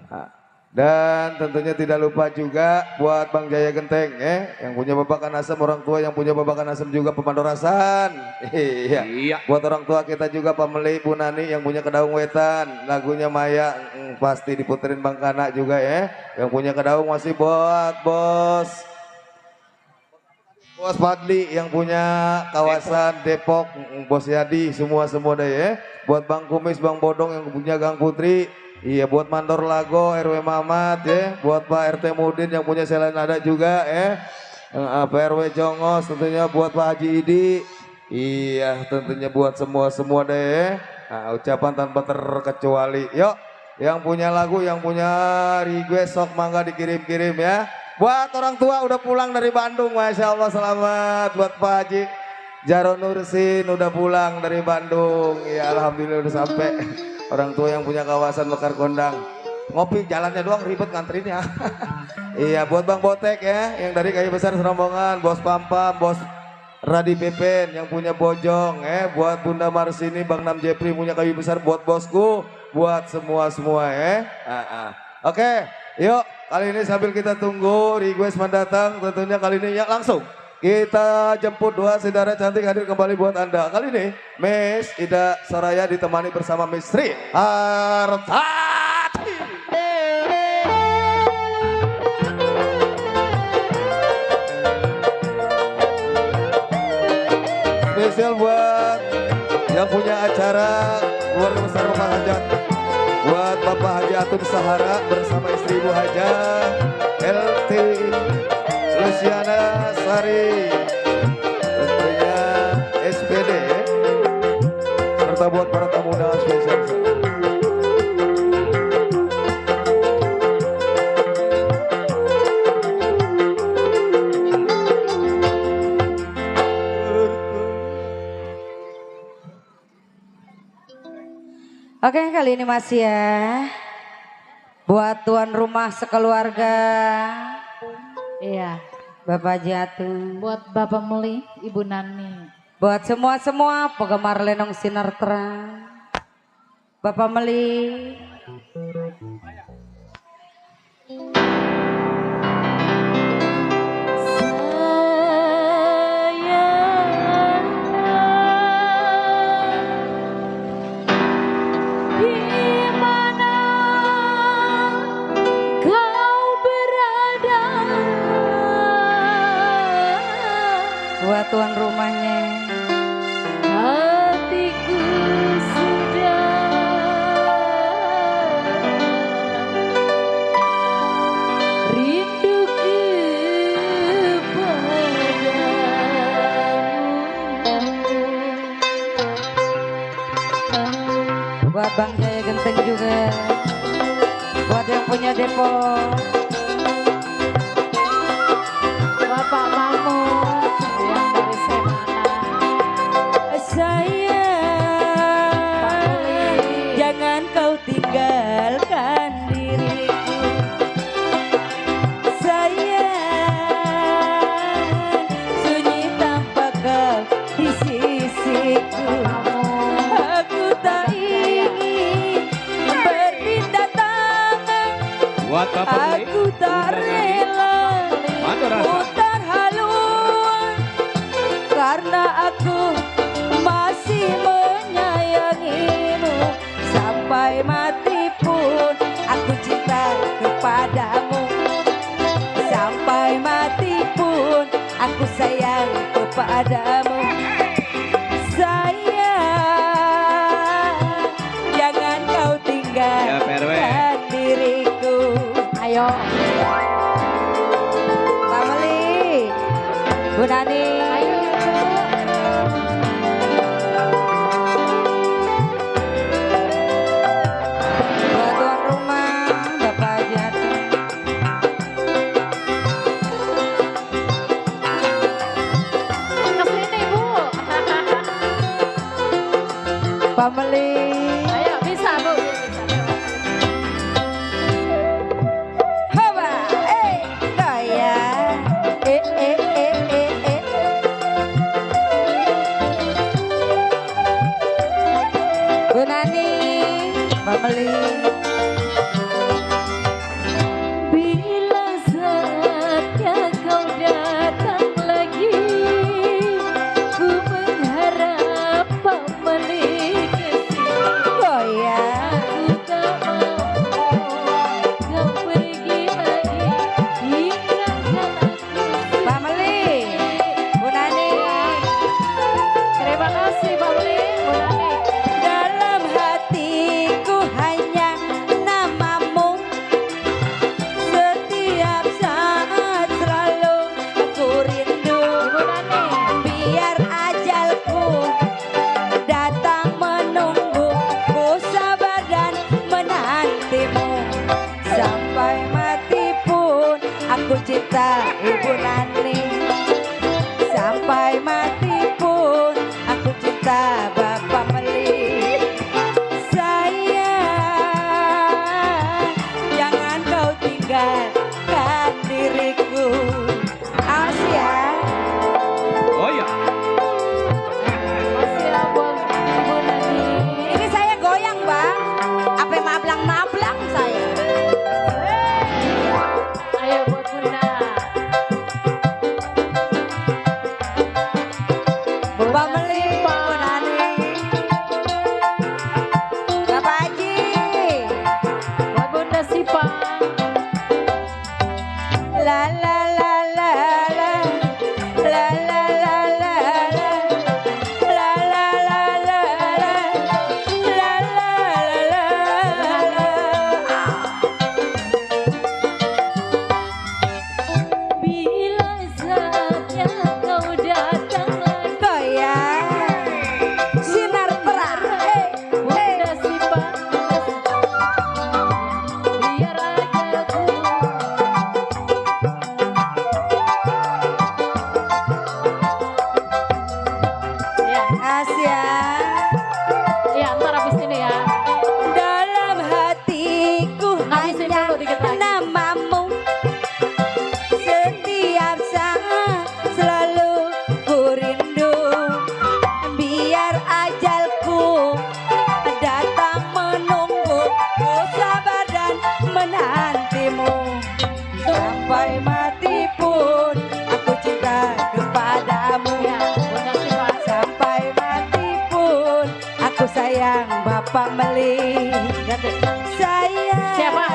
Nah, dan tentunya tidak lupa juga buat Bang Jaya Genteng ya, yang punya babakan asam, orang tua yang punya babakan asam juga pemandorasan. Iya. Iya. Buat orang tua kita juga Pak Meli, Bu Nani yang punya Kedaung Wetan, lagunya Maya pasti diputerin Bang Kana juga ya. Yang punya Kedaung masih buat Bos Fadli yang punya kawasan Depok, Bos Yadi, semua deh ya. Buat Bang Kumis, Bang Bodong yang punya Gang Putri. Iya, buat Mandor Lago, RW Mamat ya. Buat Pak RT Mudin yang punya Selain Ada juga ya. Pak RW Jongos, tentunya buat Pak Haji Idi. Iya, tentunya buat semua deh ya. Nah, ucapan tanpa terkecuali. Yuk, yang punya lagu, yang punya request sok mangga dikirim-kirim ya. Buat orang tua udah pulang dari Bandung, Masya Allah, selamat. Buat Pak Haji Jaro Nursin udah pulang dari Bandung. Ya, alhamdulillah udah sampai. Orang tua yang punya kawasan Mekar Kondang. ngopi jalannya doang ribet ngantrinnya. Iya, buat Bang Botek ya, yang dari Kayu Besar Serombongan, Bos Pampam, Bos Radi Pepen yang punya Bojong, buat Bunda Marsini, Bang Nam Jepri punya Kayu Besar, buat bosku, buat semua ya. Oke, yuk kali ini sambil kita tunggu request mendatang, tentunya kali ini ya langsung kita jemput dua saudara cantik hadir kembali buat Anda. Kali ini Miss Ida Soraya ditemani bersama Miss Sri Hartati. Spesial buat yang punya acara keluarga besar Bapak Hajat, buat Bapak Haji Atun Sahara bersama istri Ibu Haja LT Luciana Sari, tentunya SPD, serta buat para tamu undangan spesial. Oke, kali ini masih ya buat tuan rumah sekeluarga. Iya. Bapak Jatuh. Buat Bapak Meli, Ibu Nani. Buat semua penggemar Lenong Sinar Terang. Bapak Meli. Buat tuan rumahnya. Hatiku sudah rindu kepadamu. Buat Bang Jaya Genteng juga. Buat yang punya depo. Bapak Mamu yang dari Semana. Sayang, jangan kau tinggalkan diriku. Sayang, sunyi tanpa kau di sisiku. Aku tak ingin berpindah tangan. Buat Bapak Meli, Aku tak rela Mana rasa? putar haluan karena aku masih menyayangimu. Sampai mati pun aku cinta kepadamu. Sampai mati pun aku sayang kepadamu. Sayang, jangan kau Ya, tinggalkan PRW. diriku. Ayo. Pak Meli, Bu Nani. Ayo ya, Bu. Buat tuan rumah, Bapak Jatuh. Kesini, Bu. Pak Meli. Ayo, bisa, Bu. Bisa. Haba, gaya. Bu Nani, Pak Meli. Bila saatnya kau datang lagi, ku mengharap Pak Meli kesini. Oh ya, Aku tak mau kau pergi lagi, tinggalkan aku. Pak Meli, Bu Nani. Terima kasih Pak Meli, Bu Nani. Dalam hatiku hanya namamu. Setiap saat selalu aku rindu. Bu Nani. Biar ajalku datang menunggu, ku sabar dan menantimu. Sampai mati pun aku cinta Ibu Nani. Sampai mati pun aku cinta Bapak Meli. Sayang, mati pun aku cinta kepadamu. Bunda Siva. Sampai mati pun aku sayang Bapak Meli. Sayang. Siapa?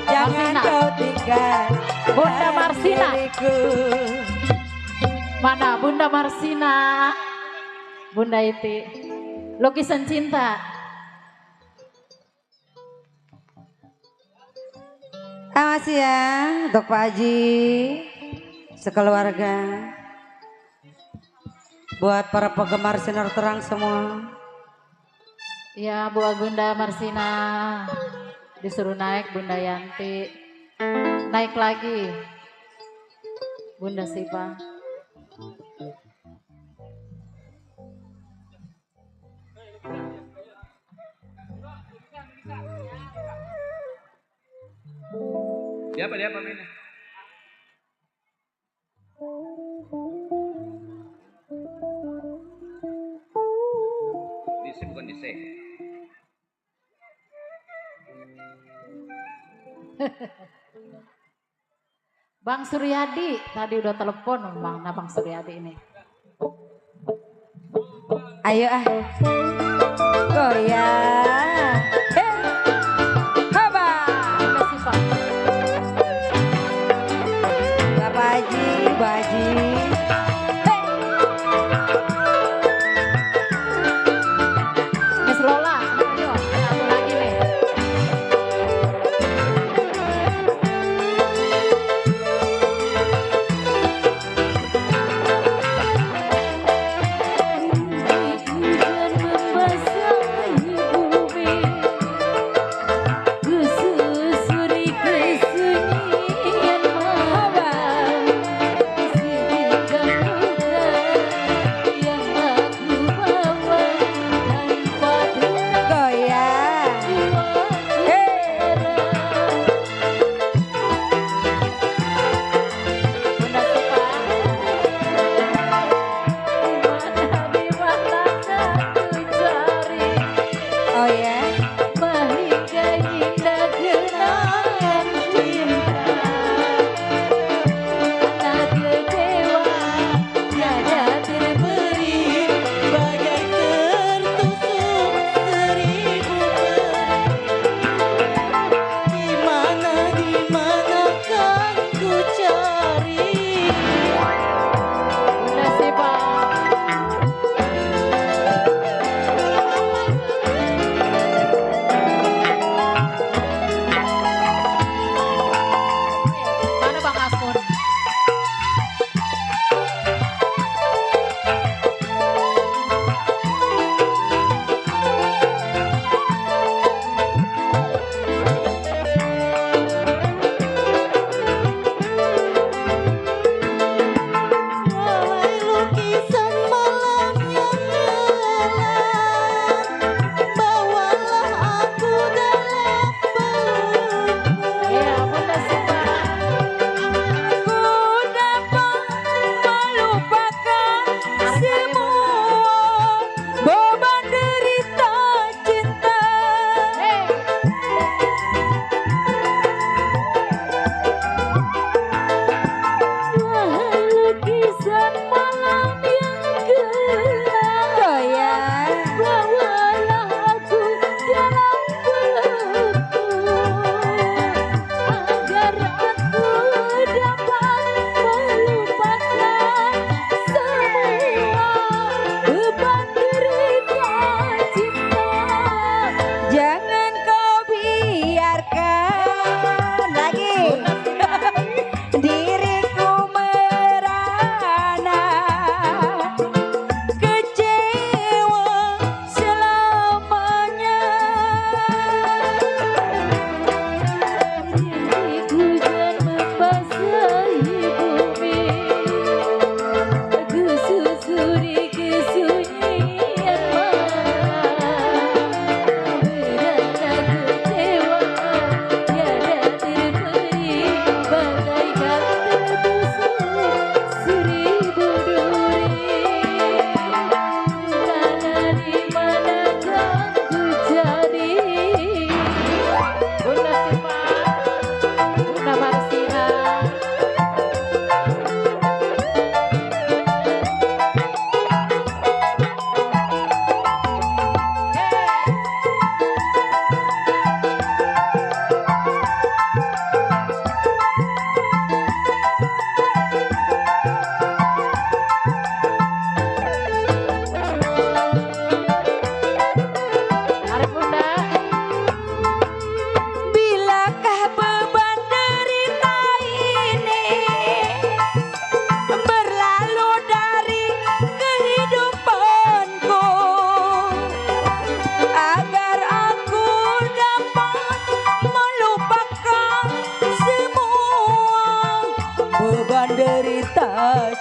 Jangan Marsina. kau tinggal Bunda Marsina. diriku. Mana Bunda Marsina? Bunda Iti. Lukisan cinta. Makasih ya untuk Pak Haji, sekeluarga. Buat para penggemar sinar terang semua. Ya buat Bunda Marsina. Disuruh naik Bunda Yanti. Naik lagi. Bunda Siva. Dia apa mainnya? Dise bukan dise. Bang Suryadi tadi udah telepon Bang Suryadi ini. Ayo ah. Goyang. Haba. Bunda Siva. Bapak Haji, Bu Haji. Miss Lola. Ayo, satu lagi nih. Hujan membasahi bumi, kususuri kesunyian malam, izinkan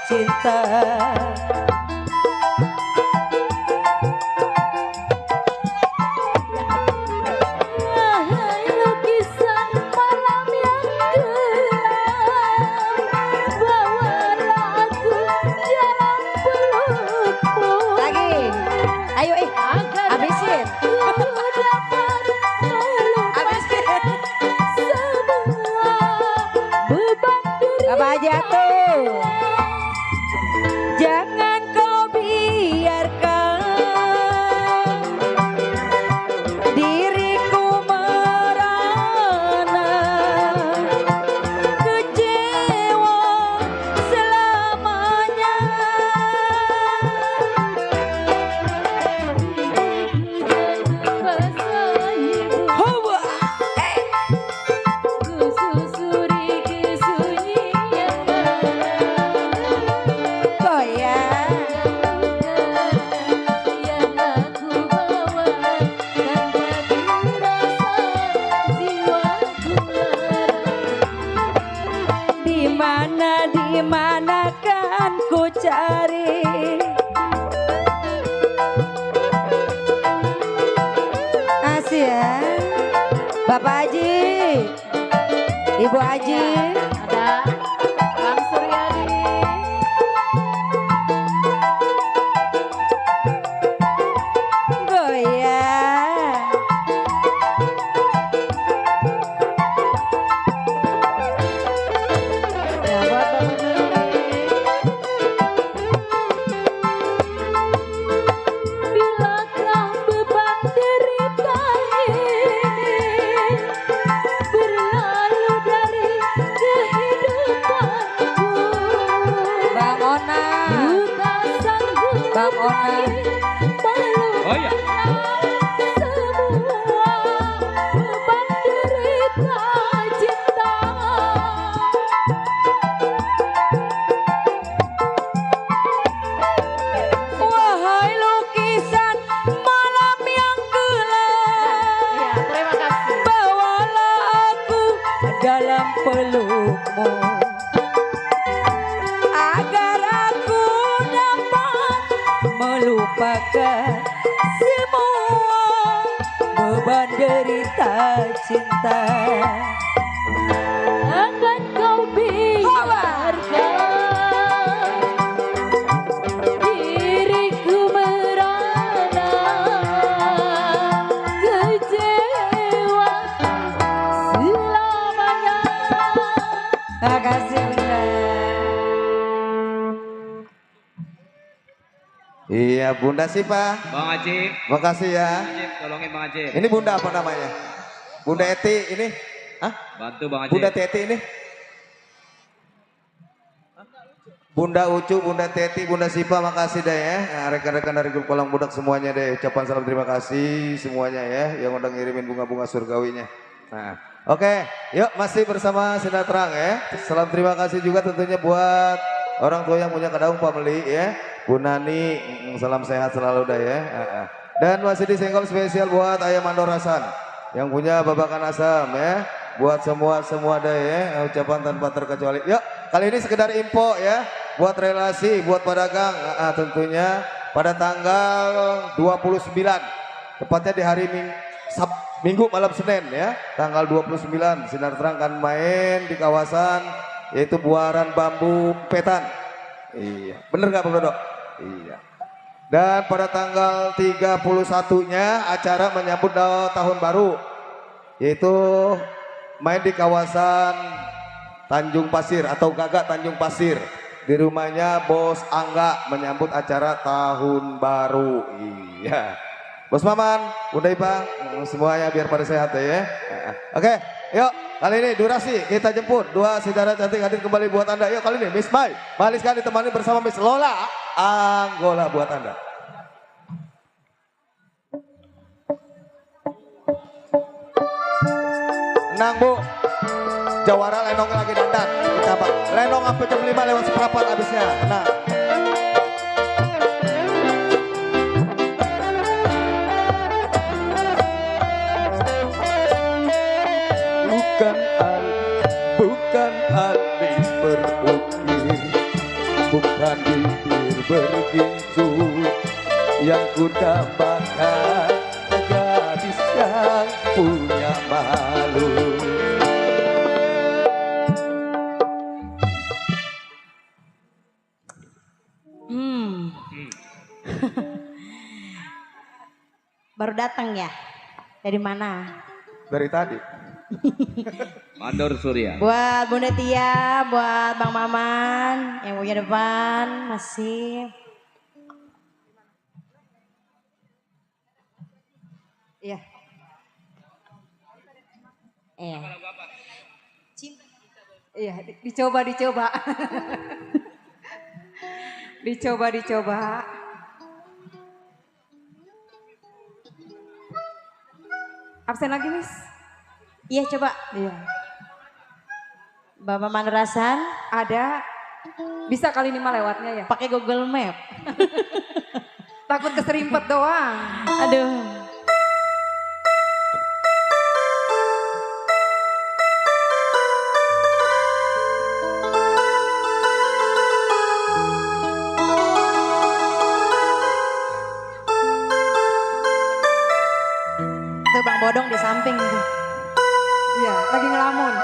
cinta. Wahai lukisan malam yang gelap, bawalah aku dalam pelukmu. Lagi. Ayo habisin. Apa aja tuh? Jangan kau biarkan diriku merana, kecewa selamanya. Hawa. Kususuri kesunyian Goyang. yang aku bawa, tanpa dirasa jiwaku lara. Di mana kan ku cari Asih ya. Bapak Haji. Ibu Haji. ada Bang Suryadi. Goyang. Ya buat Bapak bilakah beban derita ini berlalu dari kehidupanku. Bang Ona. Ku tak sanggup Bang Ona. Oh ya. semua beban derita cinta. Wahai lukisan malam yang gelap, Terima kasih. bawalah aku dalam pelukmu, agar aku dapat melupakan semua beban derita cinta. Akan kau biarkan diriku merana, kecewa selamanya. Terima kasih Bunda. Iya Bunda Sipa. Bang Acip. Makasih ya. Acip, tolongin Bang Acip. Ini Bunda apa namanya? Bunda Eti ini? Hah? Bantu Bang Acip. Bunda Teti ini? Bunda Ucu, Bunda Teti, Bunda Sipa, makasih deh ya. Nah, rekan-rekan dari grup Kolang Budak semuanya deh. Ucapan salam terima kasih semuanya ya. Yang udah ngirimin bunga-bunga surgawinya. Nah, oke. Yuk masih bersama Sinar Terang ya. Salam terima kasih juga tentunya buat orang tua yang punya Kedaung family ya. Bu Nani, salam sehat selalu dah ya. Dan masih disenggol spesial buat Ayam Mandor Hasan. Yang punya babakan asam ya. Buat semua deh ya. Ucapan tanpa terkecuali. Yuk, kali ini sekedar info ya. Buat relasi, buat pedagang, tentunya pada tanggal 29, tepatnya di hari Minggu malam Senin ya, tanggal 29 Sinar Terang akan main di kawasan yaitu Buaran Bambu Petan. Iya, bener nggak Bang Dodo? Iya. Dan pada tanggal 31-nya acara menyambut tahun baru, yaitu main di kawasan Tanjung Pasir atau Gagak Tanjung Pasir. Di rumahnya Bos Angga menyambut acara tahun baru. Iya. Bos Maman, Bunda Ipa, semuanya biar pada sehat ya. Oke, yuk kali ini durasi kita jemput dua saudara cantik hadir kembali buat Anda. Yuk kali ini Miss Mai, Malis sekali ditemani bersama Miss Lola Anggola buat Anda. Tenang Bu, Jawara lenongnya lagi dandan. Kita lenong sampai jam 5 lewat seperempat habisnya. Tenang. Bukan alis berukir, bukan bibir bergincu yang ku dambakan gadis yang punya malu. Baru datang ya? Dari mana? Dari tadi. Mandor Surya. Buat Bunda Tia, buat Bang Maman yang punya depan masih. Iya. Iya. Iya, dicoba. dicoba. Absen lagi, Miss? Iya coba. Iya. Bapak Mandarasan Ada. Bisa kali ini mah lewatnya ya. pakai Google Map. Takut keserimpet doang. Aduh. Tuh Bang Bodong di samping tuh. Iya, lagi ngelamun.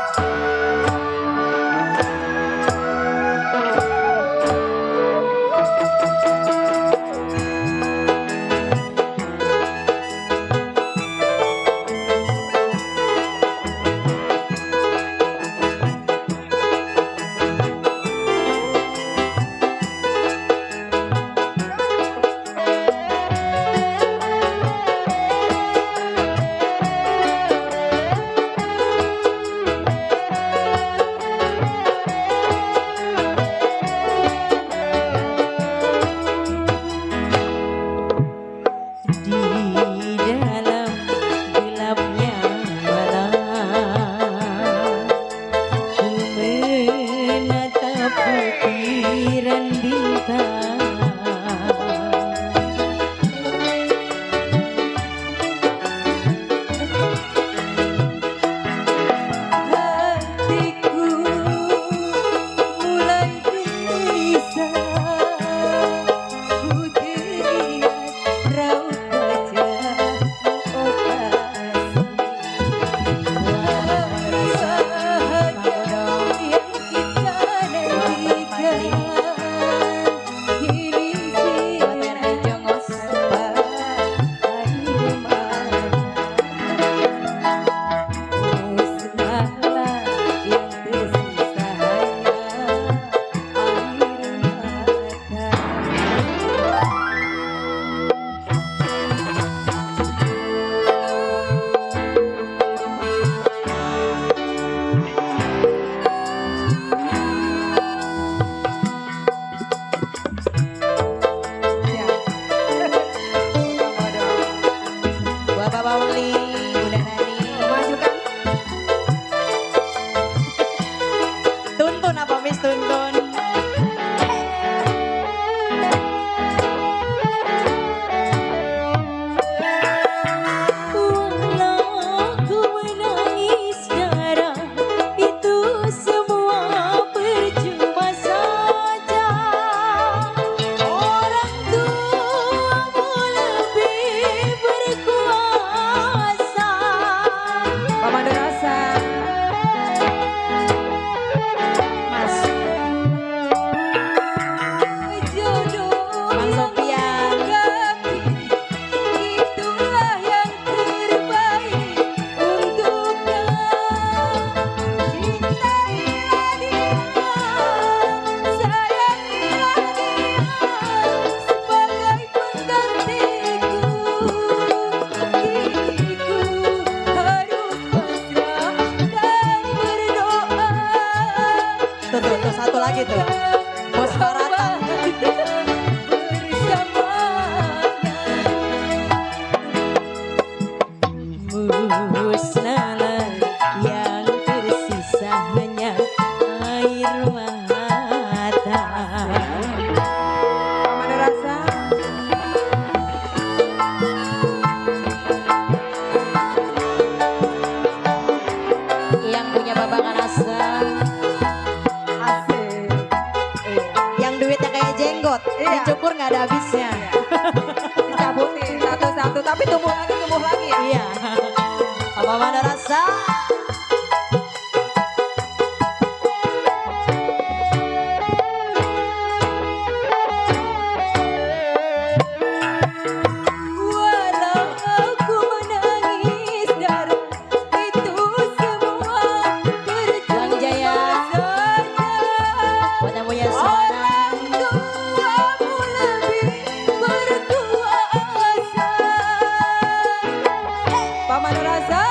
Yang duitnya kayak ada habisnya. Dicabutin satu-satu, tapi tumbuh lagi ya. Iya. Papa Mandor rasa. Walau aku menangis darah itu semua Bang Jaya. Buat yang punya suara. Tuamu lebih berkuasa. Pak Mandor rasa.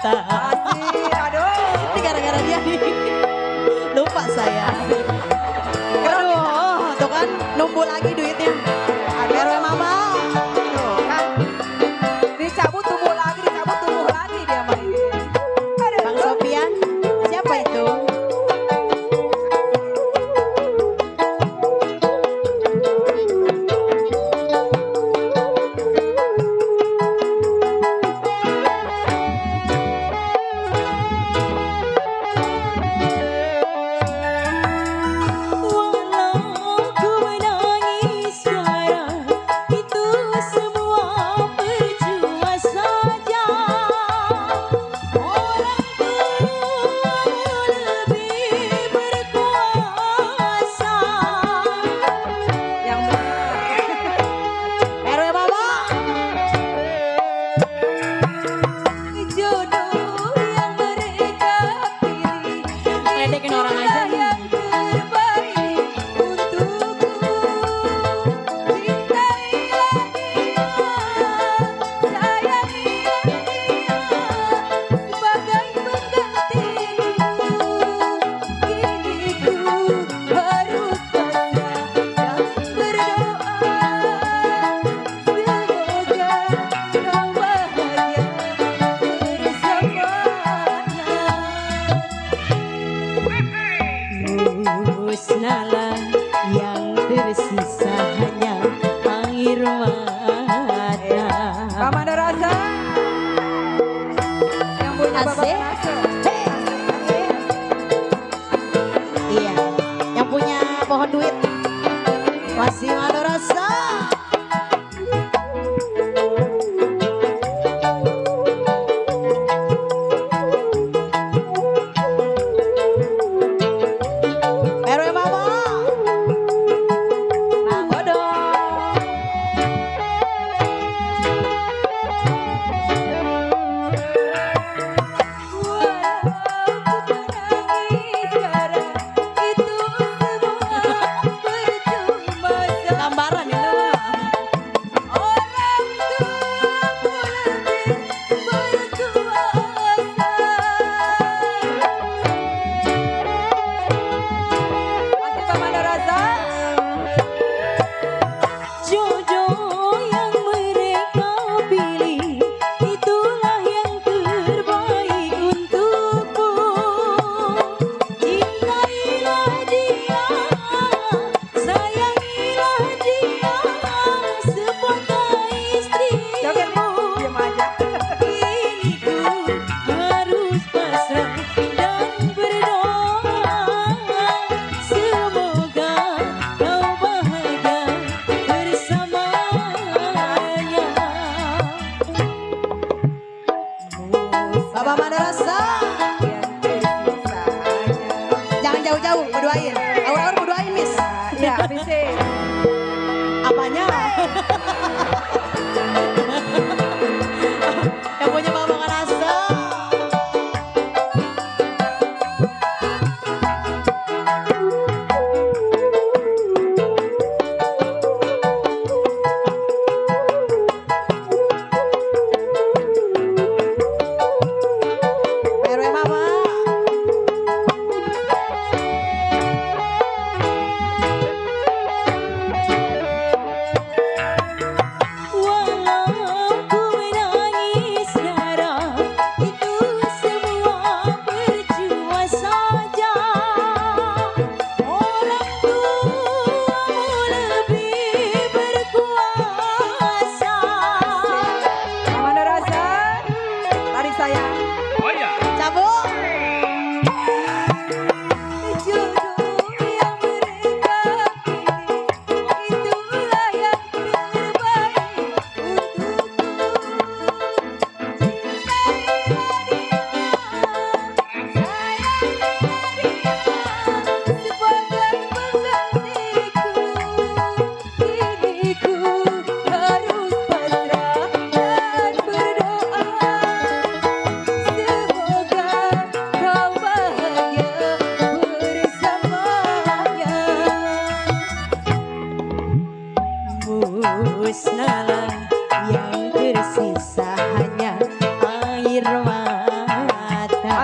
cinta. Asik, aduh. Ini gara-gara dia nih. Lupa saya. Aduh, tuh kan numpul lagi duitnya. RW Mama. Tuh, kan. Dicabut tumbuh lagi dia mah ini. Aduh. Bang Sofian, siapa itu? Walau ku menangis sekarang, itu semua percuma saja. Orang tuamu lebih berkuasa. Yang benar. RW Mama. Jodoh yang mereka pilih, Ledekin orang aja nih. yang terbaik untukku. Cintailah dia, sayangilah dia sebagai penggantiku. Kini ku harus pasrah dan berdoa, semoga kau bahagia bersamanya. Musnahlah yang tersisa hanya air mata. Pak Mandarasa. Yang punya Bapak Asik. Mandarasa. Iya, yang punya pohon duit. Masih ada rasa. RW Mama. Bang Bodong. Gambaran itu mah. Masih Pak Mandarasa. Jodoh yang mereka pilih, itulah yang terbaik untukku. Cintailah dia, sayangilah dia sebagai Joget, istrimu. diam aja. Kini ku harus pasrah dan berdoa, semoga kau bahagia bersamanya. Bapak Madrasah. Yang tersisa hanya. Jangan jauh-jauh, berdoain. Aur-aur berdoain, Miss. Ya, fisik. Apanya? Yang punya Bapak Madrasah.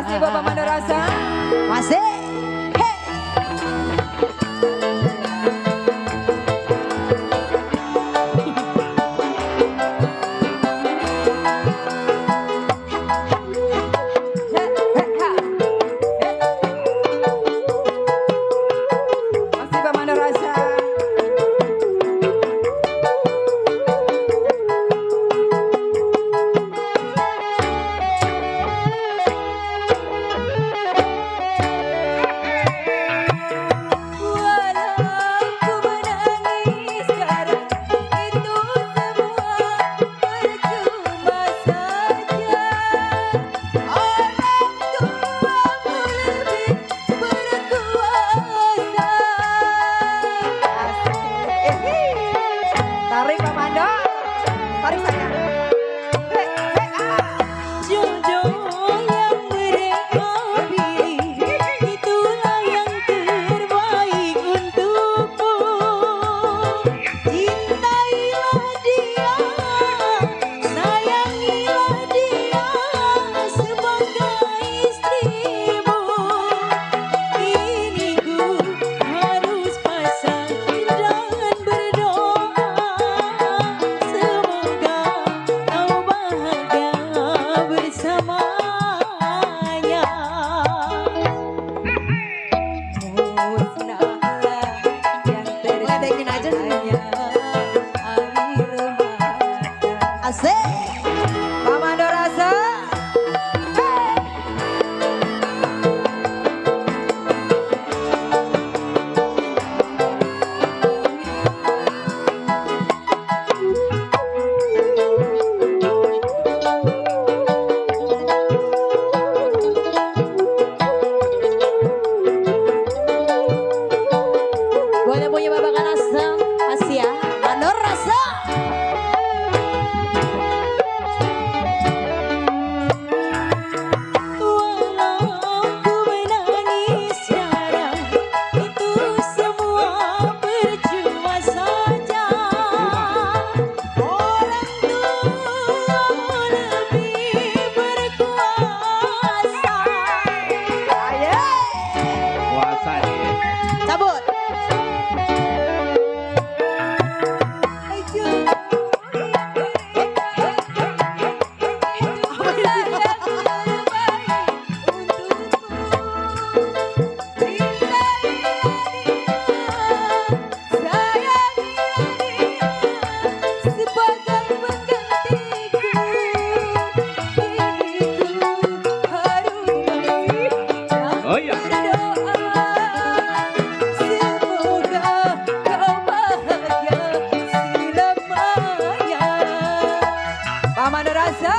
Masih Bapak Mandorasa. Masih. Hei. Masih Bapak Mandorasa. Walau ku menangis sekarang, itu semua percuma saja. Orang tuamu lebih berkuasa. Tarik Pak Mando. Tarik sayang. Jodoh yang mereka pilih, itulah yang terbaik untukmu. Cintailah dia, sayangilah dia sebagai istrimu. Kini ku harus pasang dan berdoa, semoga kau bahagia bersamanya. Musnahlah yang Ledekin aja. tersayang air mata. Asik. Pak Mandorasa. Buat yang punya Bapak Kanasa, masih ya. Mandor rasa. Walau ku menangis sekarang, itu semua percuma saja. Orang tuamu lebih berkuasa. Puasa nih. Cabut. Oh iya. Semoga kau bahagia selamanya. Pak Mandorasa.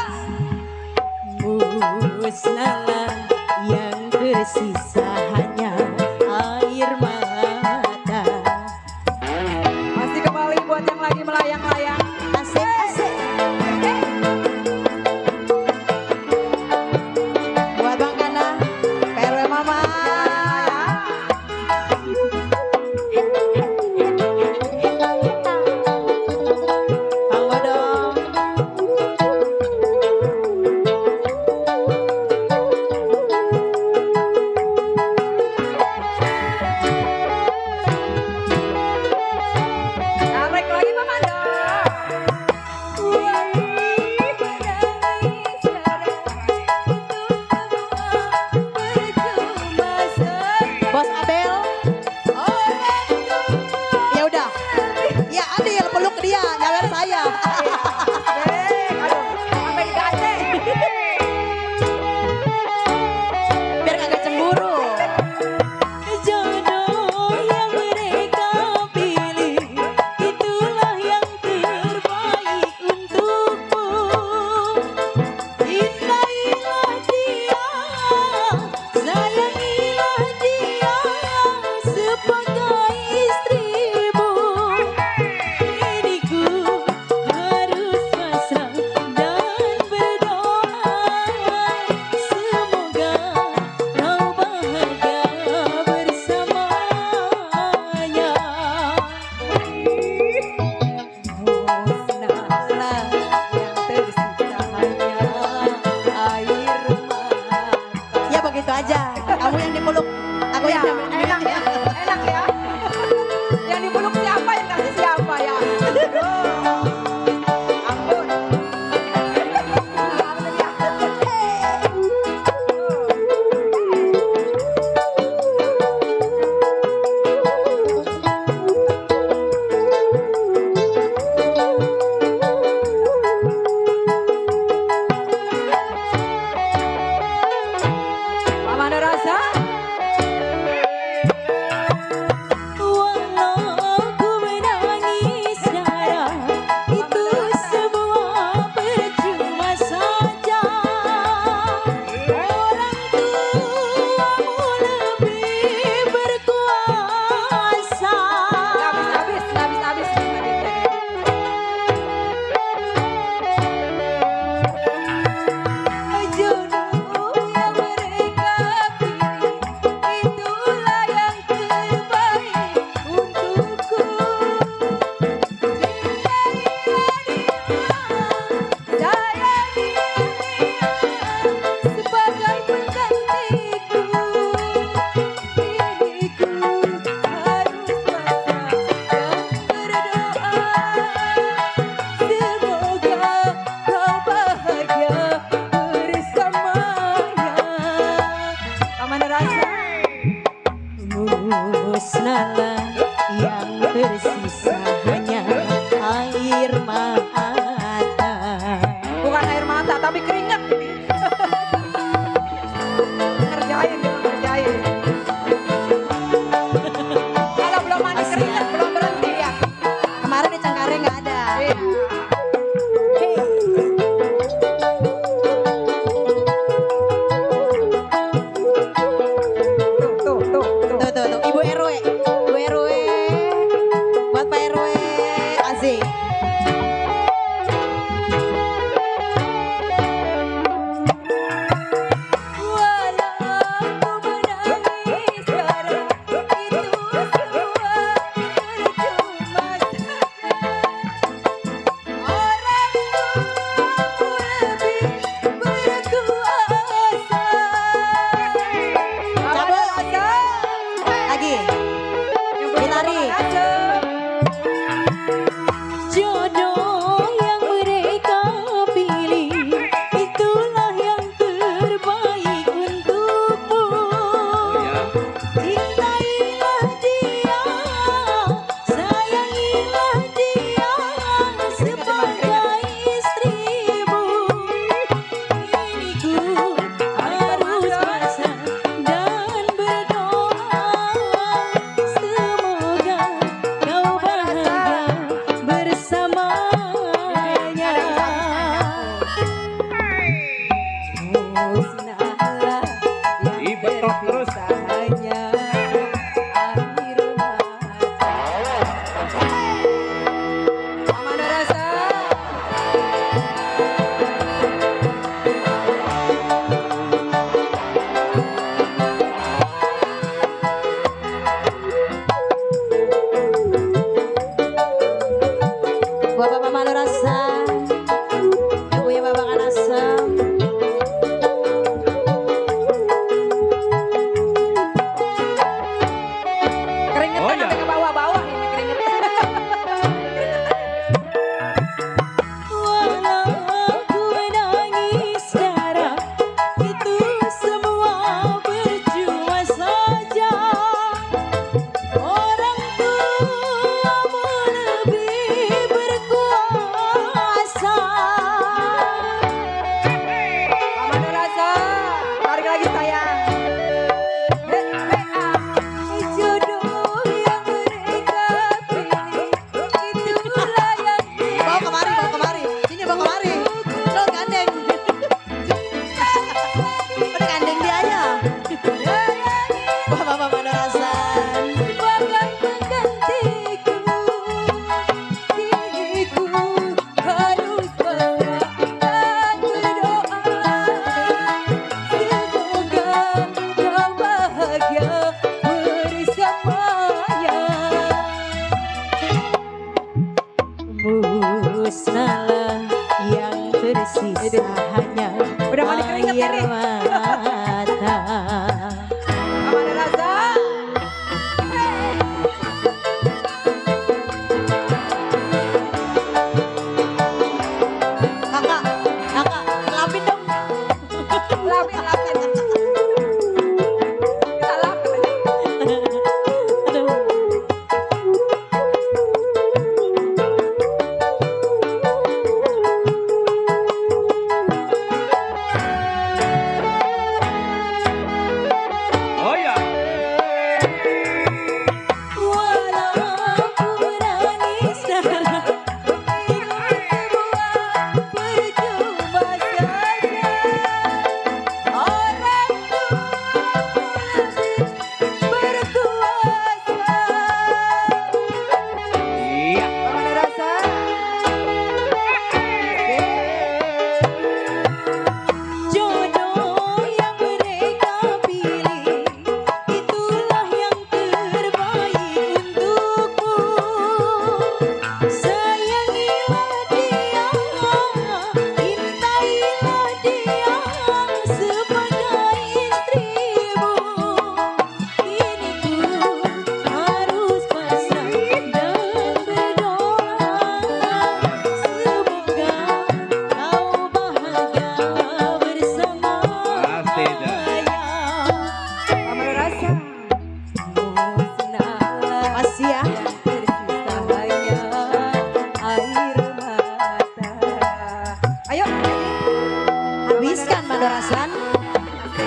Musnahlah yang tersisa hanya air mata. Masih kembali buat yang lagi melayang-layang. Asik, asik. Buat Bang Kana, PRW Mama. Bang Bodong. Kamu yang dipeluk. Aku yang Iya, enak ya, enak ya. Yang dipeluk siapa, yang kasih siapa ya? Ampun. Pak Mandor Rasa.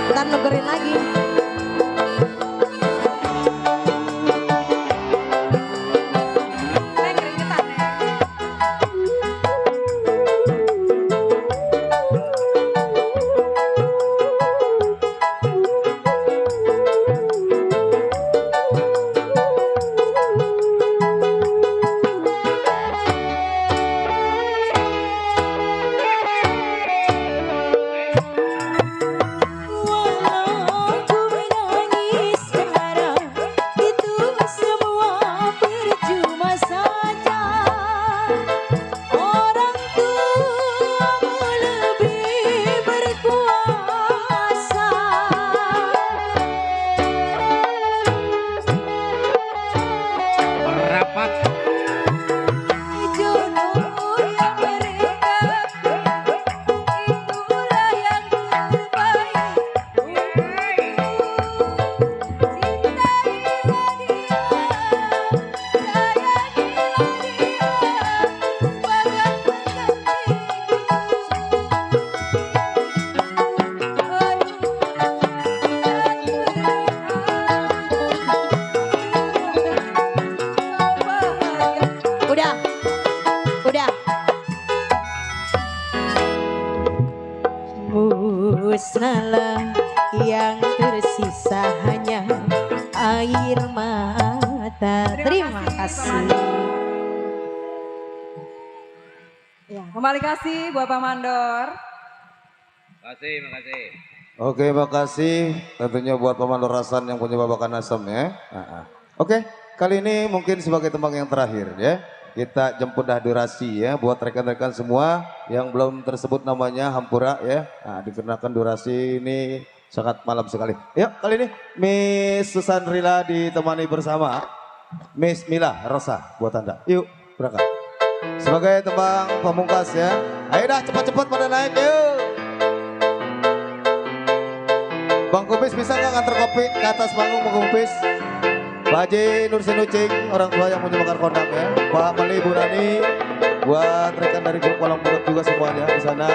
Ntar nukerin lagi. Neng keringetan, Neng. Walau ku menangis sekarang, itu semua percuma saja. Orang tuamu lebih berkuasa. Rapat. Jodoh yang mereka, itulah yang terbaik. Cintailah dia, sayangilah dia, bahkan Udah. Udah. Musnahlah yang tersisa hanya air mata. Terima kasih. Ya, kembali kasih buat Pak Mandor. Makasih, makasih. Oke, makasih tentunya buat Pemandor Rasan yang punya babakan asam ya. Oke, kali ini mungkin sebagai tembang yang terakhir ya. Kita jemput dah durasi ya buat rekan-rekan semua yang belum tersebut namanya Hampura ya. Nah, dikenakan durasi ini sangat malam sekali. Yuk, kali ini Miss Susan Rila ditemani bersama Miss Mila Rosa buat Anda. Yuk, berangkat. Sebagai tembang pamungkas ya. Ayo dah cepat-cepat pada naik yuk. Bang Kupis bisa nggak nganter kopi ke atas panggung Bang Kupis? Pak Haji Nur Sinucing, orang tua yang punya bakar kondang ya. Pak Mali, Bu Nani, buat rekan dari grup Walang Purut juga semuanya di sana.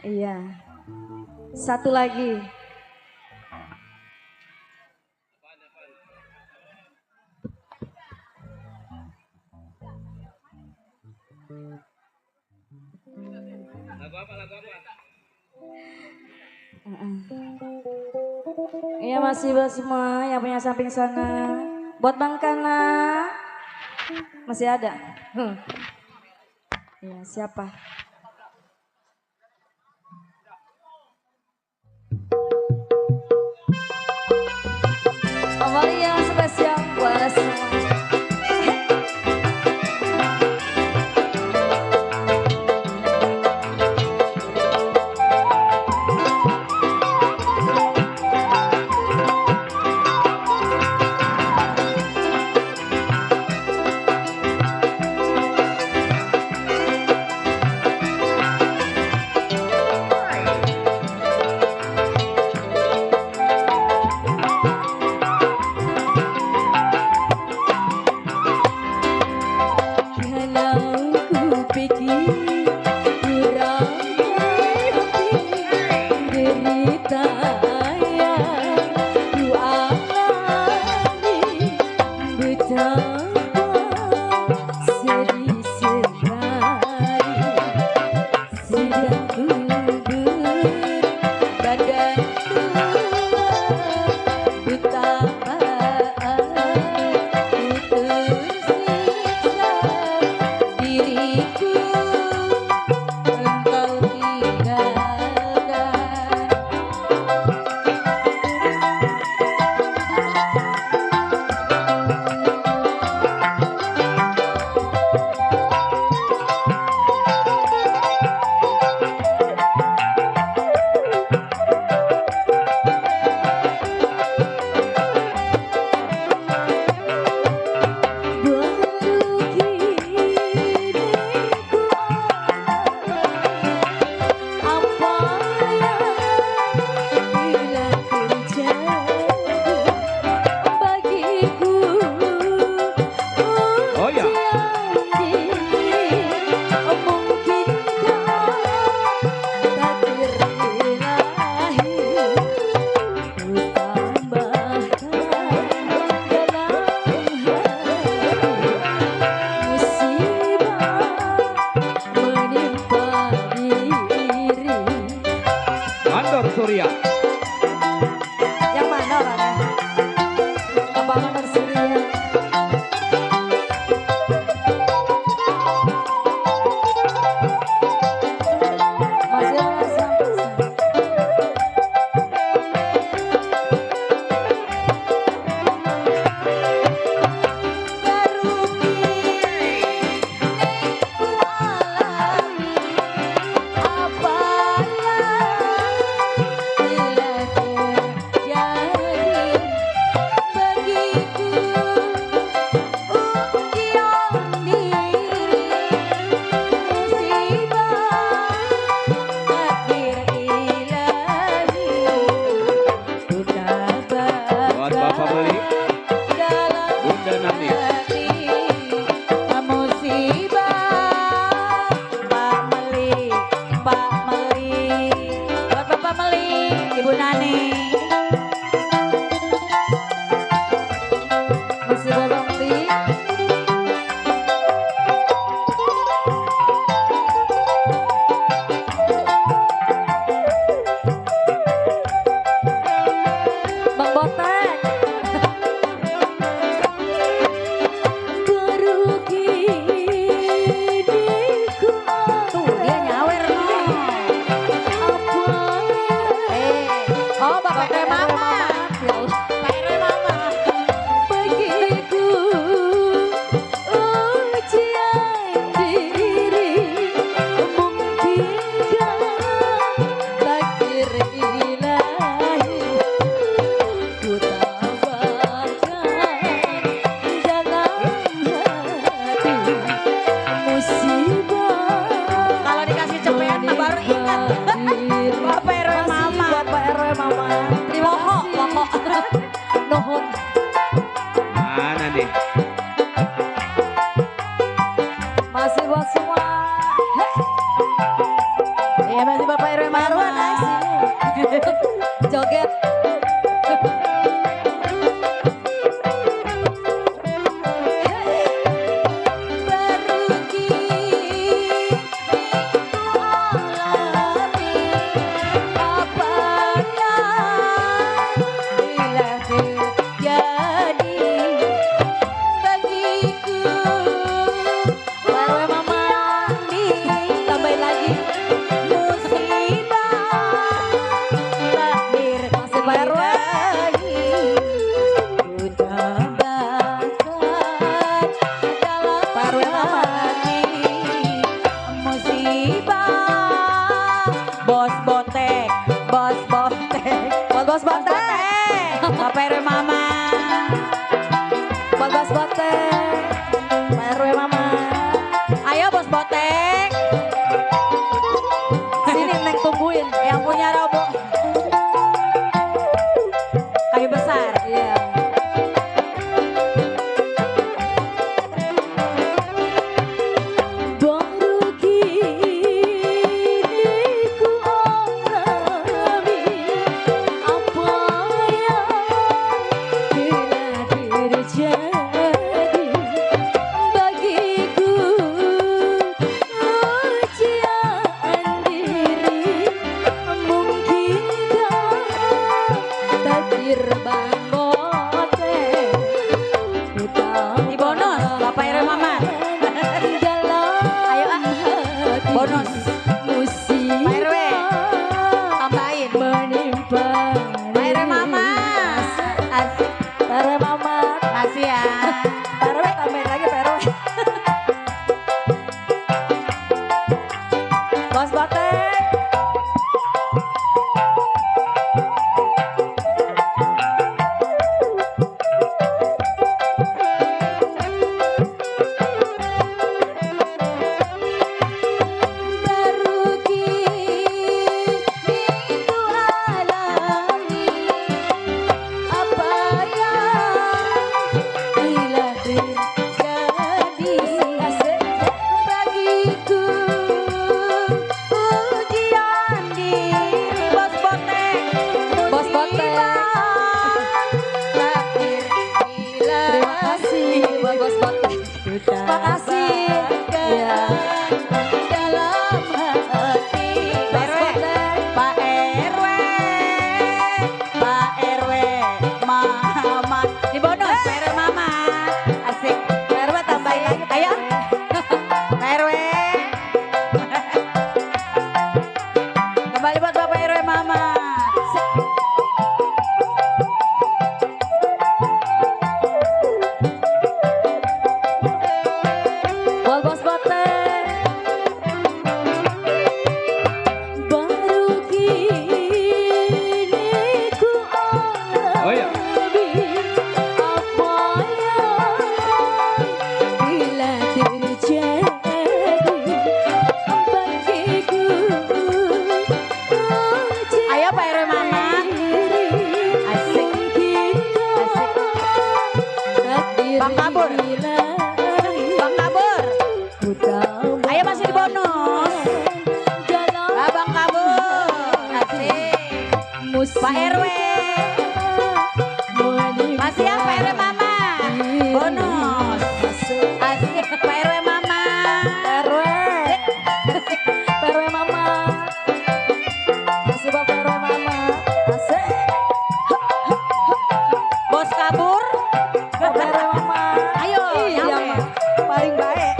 Iya. Satu lagi. Lagu apa, lagu apa? Iya masih buat semua yang punya samping sana. Buat Bang Kana. Masih ada. Iya siapa? Amalia spesial buat semua. Mama. Buat Bos Botek, Pak RW Mama. Ayo Bos Botek. Sini Neng tungguin. Yang punya robok. Kayu besar. Iya. Baru kini ku alami apa yang telah terjadi bagiku. Ujian diri mungkinkah takdir Bang Botek Di bonus Bapak RW Mamat. Ayo Bonus. musibah Pak RW. Tambahin. menimpa Pak RW Mamat. Asik. Pak RW Mama. Makasih ya. Pak RW tambahin lagi Pak RW. Bos Botek. Baru kini ku alami apa yang telah terjadi bagiku. Ujian diri Bos Botek. Bos Botek. Takdir bila Terima kasih buat Bos Botek. Terima kasih. Ya. dalam hati. Bos Botek. Pak RW. Pak RW Mamat. Di bonus Pak RW Mamat. Asik. Pak RW tambahin lagi. Ayo. Pak RW. Kembali buat Bapak RW Mamat. Buat Bos Botek. Baru kini ku Oh iya. alami apa yang telah terjadi bagiku. Ayo Pak RW Mamat. Asik. Bang Kabur. Bang Kabur. Ayo masih di bonus. Abang Kabur. Asik. Pak RW. Masih ya Pak RW Mamat. Bonus. Asik Pak RW Mamat. RW. Pak RW Mama. Masih buat Pak RW Mama. Asik. Bos Kabur. Pak RW Mama. Ayo Iya, nyampe. Ma. Paling baik.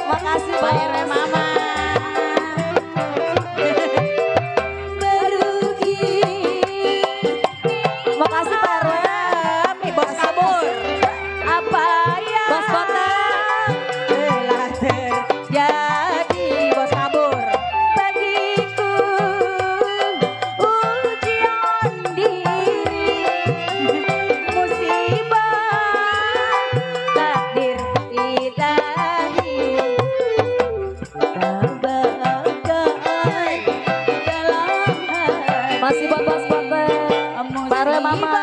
Makasih Pak Bos. RW Mamat. Baru kini. Makasih Pak RW. Bos Kabur. Apa yang Bos Botek. telah terjadi Bos Kabur bagiku. Ujian diri musibah takdir ilahi bagai dalam hati. Masih buat Bos Botek. Pak RW Mama.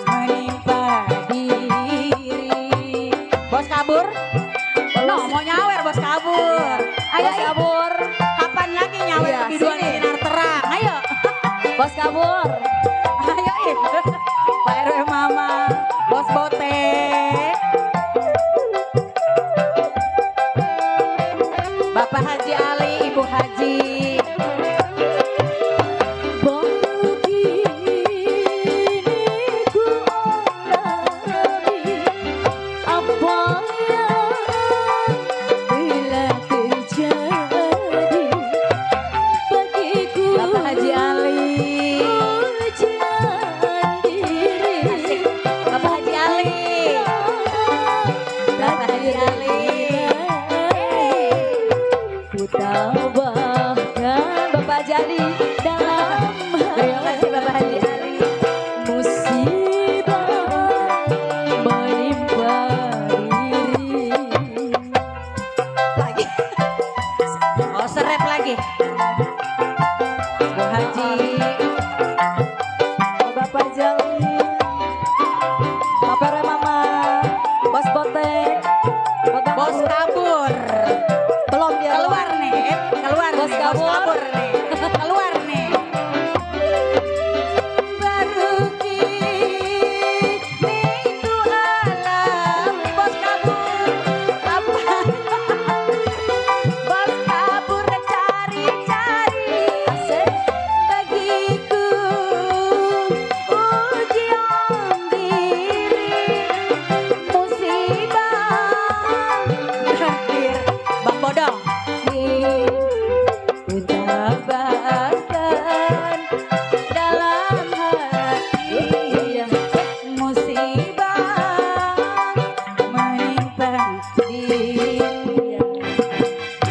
Menimpa diri. Bos Kabur. No, mau nyawer Bos Kabur. Ayo, Bos Kabur. kapan lagi nyawer Iya, kebiduan sini. sinar terang? Ayo. Bos Kabur. Ayo, Pak RW Mama. Bos Botek. Bapak Haji Ali, Ibu Haji. Baru kini ku alami apa yang telah terjadi bagiku. Bapak Haji Ali. Ujian Ali, Bapak Re Mama, Bos Botek, Bos kabur. belum dia Keluar nih, keluar Bos nih, bos kabur. kabur nih. Keluar nih. baru kini itu alam bos kabur apa bos kabur cari-cari bagiku ujian diri musibah Hadir Bang Bodong. Ucapkan dalam hati musibah menimpa diri.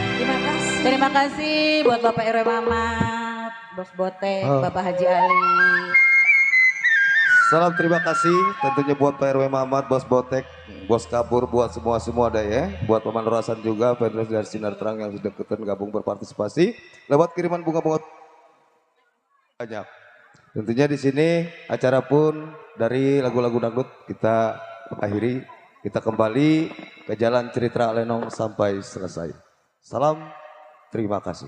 Terima kasih. Terima kasih buat Bapak RW Mamat, Bos Botek, Oh. Bapak Haji Ali. Salam terima kasih tentunya buat Pak RW Mamat, Bos Botek, Bos Kabur, buat semua ada ya. Buat Paman Rasan juga, fans dari Sinar Terang yang sudah ikutan gabung berpartisipasi lewat kiriman bunga-bunga banyak. Tentunya di sini acara pun dari lagu-lagu dangdut kita akhiri, kita kembali ke jalan cerita Lenong sampai selesai. Salam, terima kasih.